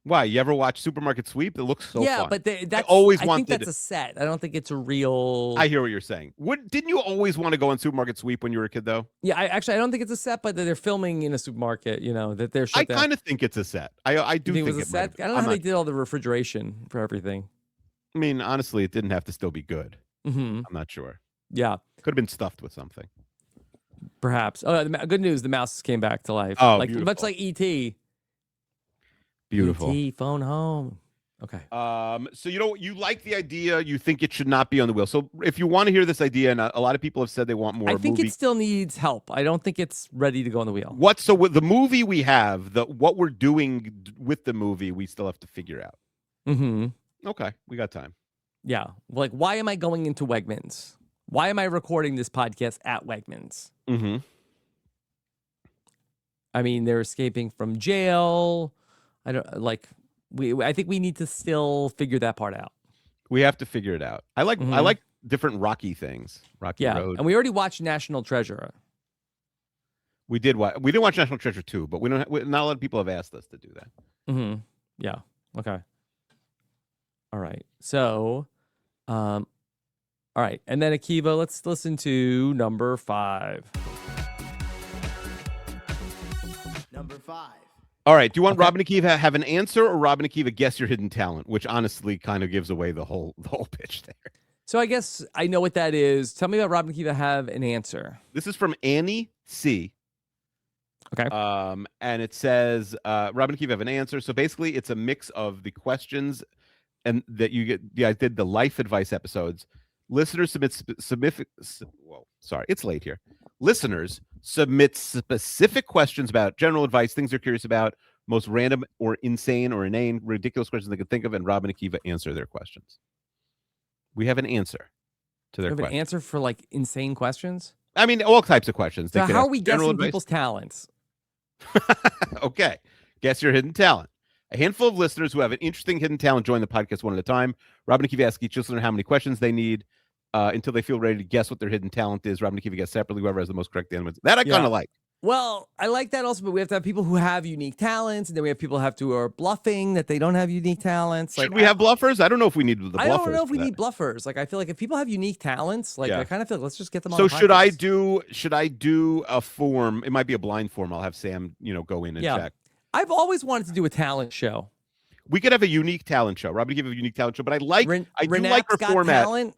Why? You ever watch Supermarket Sweep? It looks so yeah, fun. but that's I think that's a set. I don't think it's a real. I hear what you're saying. Didn't you always want to go on Supermarket Sweep when you were a kid, though? Yeah, I don't think it's a set, but that they're filming in a supermarket. That they're. I kind of think it's a set. I do think think it was a set. I don't know how they did all the refrigeration for everything. I mean, honestly, it didn't have to still be good. Mm-hmm. I'm not sure. Yeah, could have been stuffed with something. Perhaps. Oh, good news! The mouse came back to life. Oh, like beautiful. much like ET. Beautiful. ET, phone home. Okay. So you like the idea. You think it should not be on the wheel. So if you want to hear this idea, and a lot of people have said they want more. I think it still needs help. I don't think it's ready to go on the wheel. So with the movie we have, what we're doing with the movie, we still have to figure out. Mm-hmm. Okay, we got time. Yeah. Like, why am I going into Wegmans? Why am I recording this podcast at Wegmans? Mm-hmm. I mean, they're escaping from jail. I think we need to still figure that part out. We have to figure it out. I like different Rocky things. Rocky Road. And we already watched National Treasure. We didn't watch National Treasure 2, but not a lot of people have asked us to do that. Mm-hmm. Yeah. Okay. All right. So, all right. And then Akiva, let's listen to number 5. Number 5. All right. Do you want Robin Akiva have an answer, or Robin Akiva guess your hidden talent, which honestly kind of gives away the whole pitch there. So I guess I know what that is. Tell me about Robin Akiva have an answer. This is from Annie C. Okay. And it says Robin Akiva have an answer. So basically, it's a mix of the questions and that you get. Yeah, I did the life advice episodes. Listeners it's late here. Listeners submit specific questions about general advice, things they're curious about, most random or insane or inane, ridiculous questions they could think of, and Robin and Akiva answer their questions. We have an answer to their questions. An answer for like insane questions? I mean, all types of questions. So how are we guessing people's talents? Okay. Guess your hidden talent. A handful of listeners who have an interesting hidden talent join the podcast one at a time. Robin and Akiva ask each listener how many questions they need until they feel ready to guess what their hidden talent is. Robin and Akiva guess separately whoever has the most correct answers. That I kind of like. Well, I like that also, but we have to have people who have unique talents, and then we have people who are bluffing that they don't have unique talents. Should we have bluffers? I don't know if we need the bluffers. I don't know if we need bluffers. Like, I feel like if people have unique talents, I kind of feel like let's just get them on. So the should I do a form? It might be a blind form. I'll have Sam, go in and check. I've always wanted to do a talent show. We could have a unique talent show. Robin, give a unique talent show, but I do like her Got format. Talent?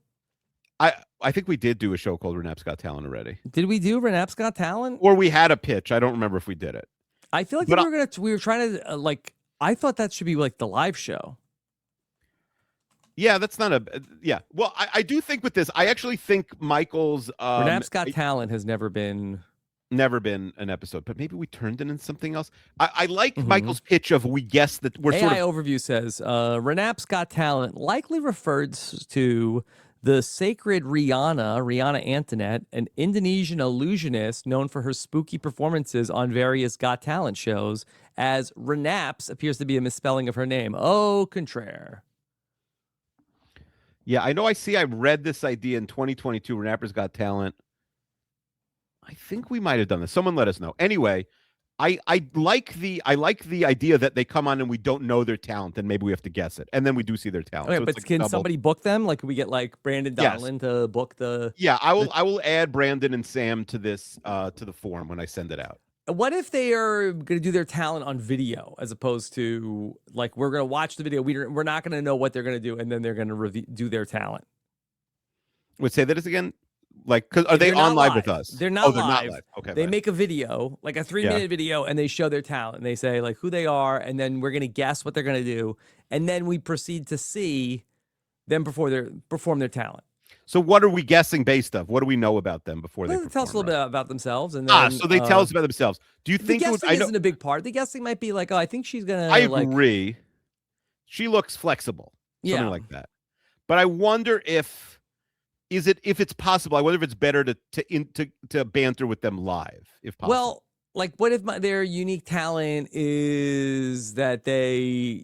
I think we did do a show called RAANAP's Got Talent already. Did we do RAANAP's Got Talent? Or we had a pitch. I don't remember if we did it. I feel like we were trying to I thought that should be like the live show. Yeah, that's not yeah. Well, I do think with this, I actually think Michael's RAANAP's Got Talent has never been an episode, but maybe we turned it into something else. I like Michael's pitch of we guess that we're AI overview says RAANAP's Got Talent likely referred to the sacred Rihanna Antoinette, an Indonesian illusionist known for her spooky performances on various Got Talent shows, as RAANAP's appears to be a misspelling of her name. Au contraire. Yeah, I know. I read this idea in 2022. RAANAP's Got Talent. I think we might have done this. Someone let us know. Anyway, I like the idea that they come on and we don't know their talent and maybe we have to guess it, and then we do see their talent. Okay, so but can somebody book them? Like, can we get like Brandon Donlin to book the? Yeah, I will add Brandon and Sam to this to the form when I send it out. What if they are going to do their talent on video as opposed to like we're going to watch the video? We're not going to know what they're going to do, and then they're going to do their talent. Would say that again. Like, are they on live with us? They're not live. They're not live. Okay. They make a video, like a 3-minute video, and they show their talent. And they say like who they are, and then we're gonna guess what they're gonna do, and then we proceed to see them perform their talent. So what are we guessing based of? What do we know about them before they perform? Tell us a little bit about themselves, and then, so they tell us about themselves. Do you think the guessing isn't a big part? The guessing might be like, oh, I think she's gonna. I agree. She looks flexible, something like that. But I wonder if it's possible. I wonder if it's better to banter with them live, if possible. Well, like, what if their unique talent is that they,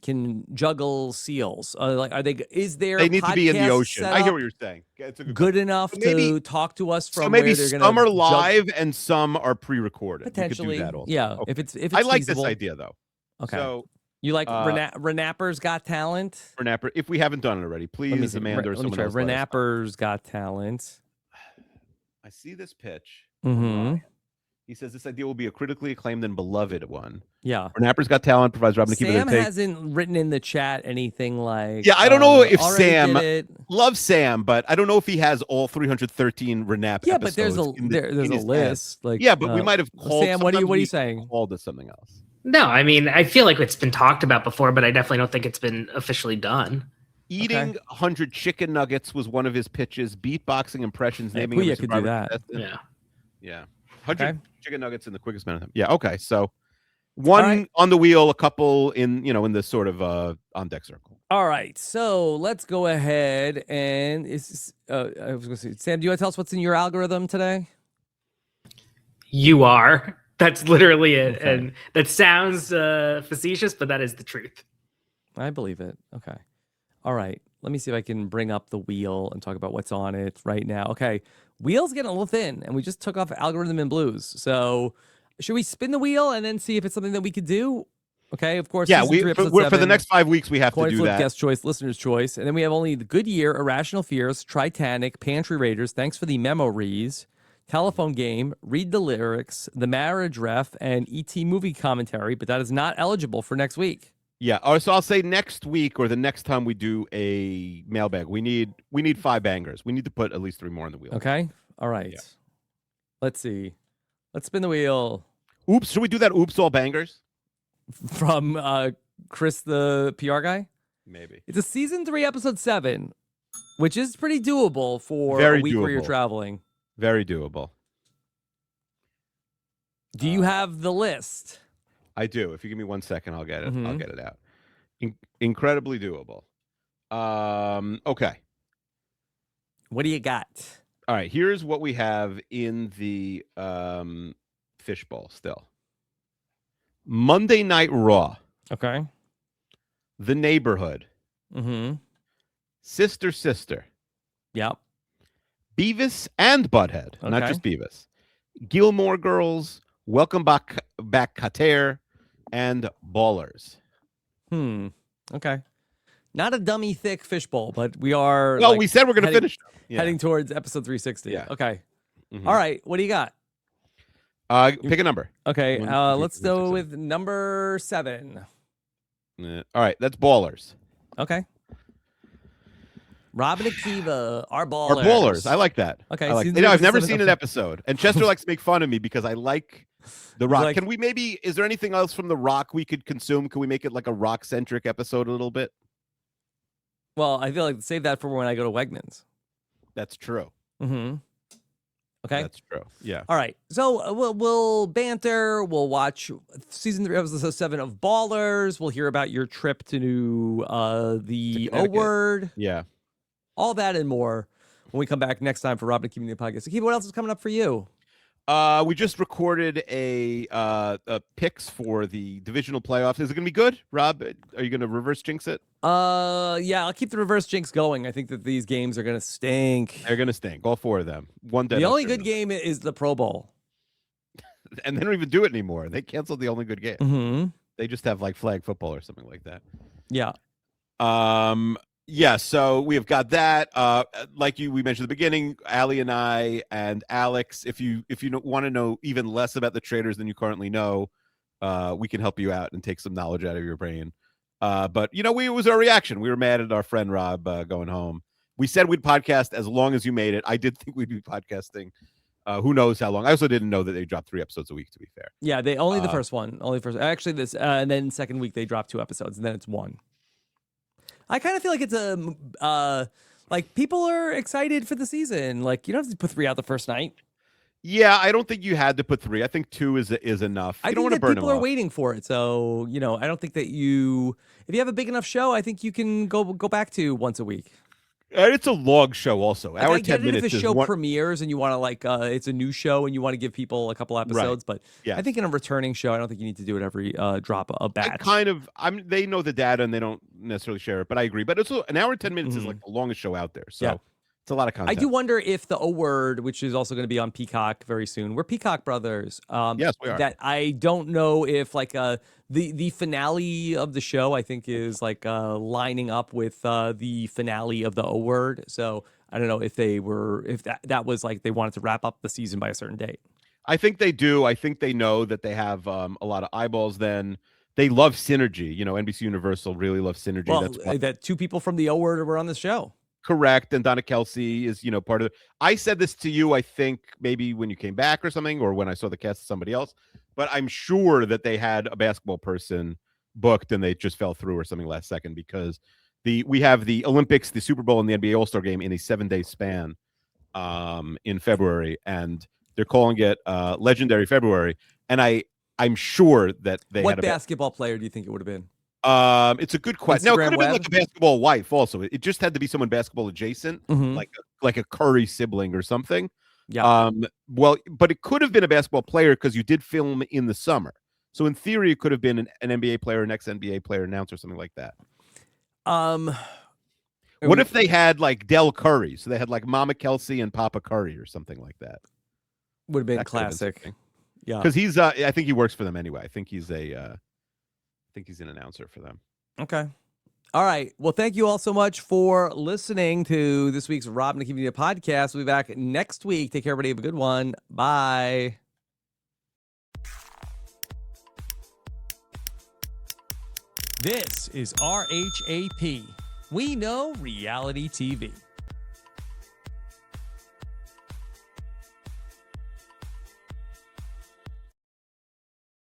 can juggle seals? Like, are they? Is there? They need to be in the ocean. I hear what you're saying. It's good enough to talk to us from. So maybe where they're some are live and some are pre-recorded. Potentially, we could do that also. yeah. Okay. If it's I like feasible. this idea though. Okay. So You like RAANAP's Got Talent? RAANAP. If we haven't done it already, please, Amanda or someone else. RAANAP's Got Talent. I see this pitch. Mm-hmm. He says this idea will be a critically acclaimed and beloved one. Yeah. RAANAP's Got Talent provides Robin Akiva. Sam hasn't written in the chat anything like. Yeah, I don't know if Sam loves Sam, but I don't know if he has all 313 RAANAP. Yeah, but there's a list. Like, yeah, but we might have called. Sam, what are you saying? Called it something else. No, I mean, I feel like it's been talked about before, but I definitely don't think it's been officially done. Eating 100 chicken nuggets was one of his pitches. Beatboxing impressions, naming Puya could do that. Yeah. 100 chicken nuggets in the quickest amount of time. Yeah. Okay. So one on the wheel, a couple in the sort of on deck circle. All right. So let's go ahead and I was going to say, Sam, do you want to tell us what's in your algorithm today? You are. That's literally it. Okay. And that sounds facetious, but that is the truth. I believe it. Okay. All right. Let me see if I can bring up the wheel and talk about what's on it right now. Okay. Wheel's getting a little thin, and we just took off algorithm and blues. So should we spin the wheel and then see if it's something that we could do? Okay. Of course. Yeah. For the next 5 weeks, we have to do that. Guest choice, listener's choice. And then we have only the Goodyear, Irrational Fears, Titanic, Pantry Raiders. Thanks for the memories. Telephone game, read the lyrics, the marriage ref, and ET movie commentary, but that is not eligible for next week. Yeah, so I'll say next week or the next time we do a mailbag, we need 5 bangers. We need to put at least 3 more on the wheel. Okay, all right. Yeah. Let's see. Let's spin the wheel. Oops, should we do that? Oops, all bangers from Chris, the PR guy. Maybe it's a season 3, episode 7, which is pretty doable for a week where you're traveling. Very doable. Do you have the list? I do. If you give me 1 second, I'll get it. I'll get it out. Incredibly doable. Okay. What do you got? All right. Here's what we have in the fishbowl still. Monday Night Raw. Okay. The Neighborhood. Mm-hmm. Sister. Yep. Beavis and Butthead, not just Beavis. Gilmore Girls, Welcome Back Qatar, and Ballers. Okay. Not a dummy thick fishbowl, but we are. Well, we said we're going to finish. Heading towards episode 360. Yeah. Okay. All right. What do you got? Pick a number. Okay. Let's go with number 7. All right. That's Ballers. Okay. Robin Akiva, our ballers. Our ballers. I like that. Okay. I've never seen an episode. And Chester likes to make fun of me because I like The Rock. Can we is there anything else from The Rock we could consume? Can we make it like a Rock-centric episode a little bit? Well, I feel like save that for when I go to Wegmans. That's true. Mm-hmm. Okay. That's true. Yeah. All right. So we'll banter. We'll watch season 3, episode 7 of Ballers. We'll hear about your trip to the O Word. Yeah. All that and more when we come back next time for Robin and Akiva podcast. Akiva, what else is coming up for you? We just recorded a picks for the divisional playoffs. Is it going to be good, Rob? Are you going to reverse jinx it? Yeah, I'll keep the reverse jinx going. I think that these games are going to stink. They're going to stink. All 4 of them. The only good game is the Pro Bowl. And they don't even do it anymore. They canceled the only good game. Mm-hmm. They just have like flag football or something like that. Yeah. Yeah, so we have got that. Like we mentioned at the beginning, Allie and I and Alex, if you want to know even less about the traders than you currently know, we can help you out and take some knowledge out of your brain. But it was our reaction. We were mad at our friend Rob going home. We said we'd podcast as long as you made it. I did think we'd be podcasting. Who knows how long? I also didn't know that they dropped 3 episodes a week, to be fair. Yeah, they only the first one. Actually, this and then second week they dropped 2 episodes, and then it's 1. I kind of feel like it's like people are excited for the season. Like you don't have to put 3 out the first night. Yeah, I don't think you had to put 3. I think 2 is enough. I think that people are waiting for it. So I don't think that if you have a big enough show, I think you can go back to once a week. It's a long show, also. Like, Hour I get 10 minutes. If the show premieres and you want to it's a new show and you want to give people a couple episodes, right. But yeah. I think in a returning show, I don't think you need to do it every drop a batch. They know the data and they don't necessarily share it, but I agree. But it's an hour 10 minutes is like the longest show out there, so It's a lot of I content. do wonder if the O Word, which is also going to be on Peacock very soon, we're Peacock brothers. Yes, we are. That I don't know if like the finale of the show, I think, is like lining up with the finale of the O Word. So I don't know if that was like they wanted to wrap up the season by a certain date. I think they do. I think they know that they have a lot of eyeballs. Then they love synergy. NBC Universal really loves synergy. Well, That's why. that two people from the O Word were on the show. Correct. And Donna Kelsey is, part of it. I said this to you, I think maybe when you came back or something, or when I saw the cast of somebody else, but I'm sure that they had a basketball person booked and they just fell through or something last second, because we have the Olympics, the Super Bowl, and the NBA All-Star game in a 7-day span in February, and they're calling it Legendary February. And I'm sure that they What had basketball player do you think it would have been? It's a good question. No, it could have been Instagram like a basketball wife also. It just had to be someone basketball adjacent, like a Curry sibling or something. Yeah. Well, but it could have been a basketball player because you did film in the summer. So in theory, it could have been an NBA player, an ex-NBA player, announcer, something like that. What if they had like Del Curry? So they had like Mama Kelsey and Papa Curry or something like that. Would have been classic. Yeah. Because he's I think he works for them anyway. I think he's an announcer for them. Okay. All right. Well, thank you all so much for listening to this week's Rob and Akiva podcast. We'll be back next week. Take care, everybody. Have a good one. Bye. This is RHAP. We know reality TV.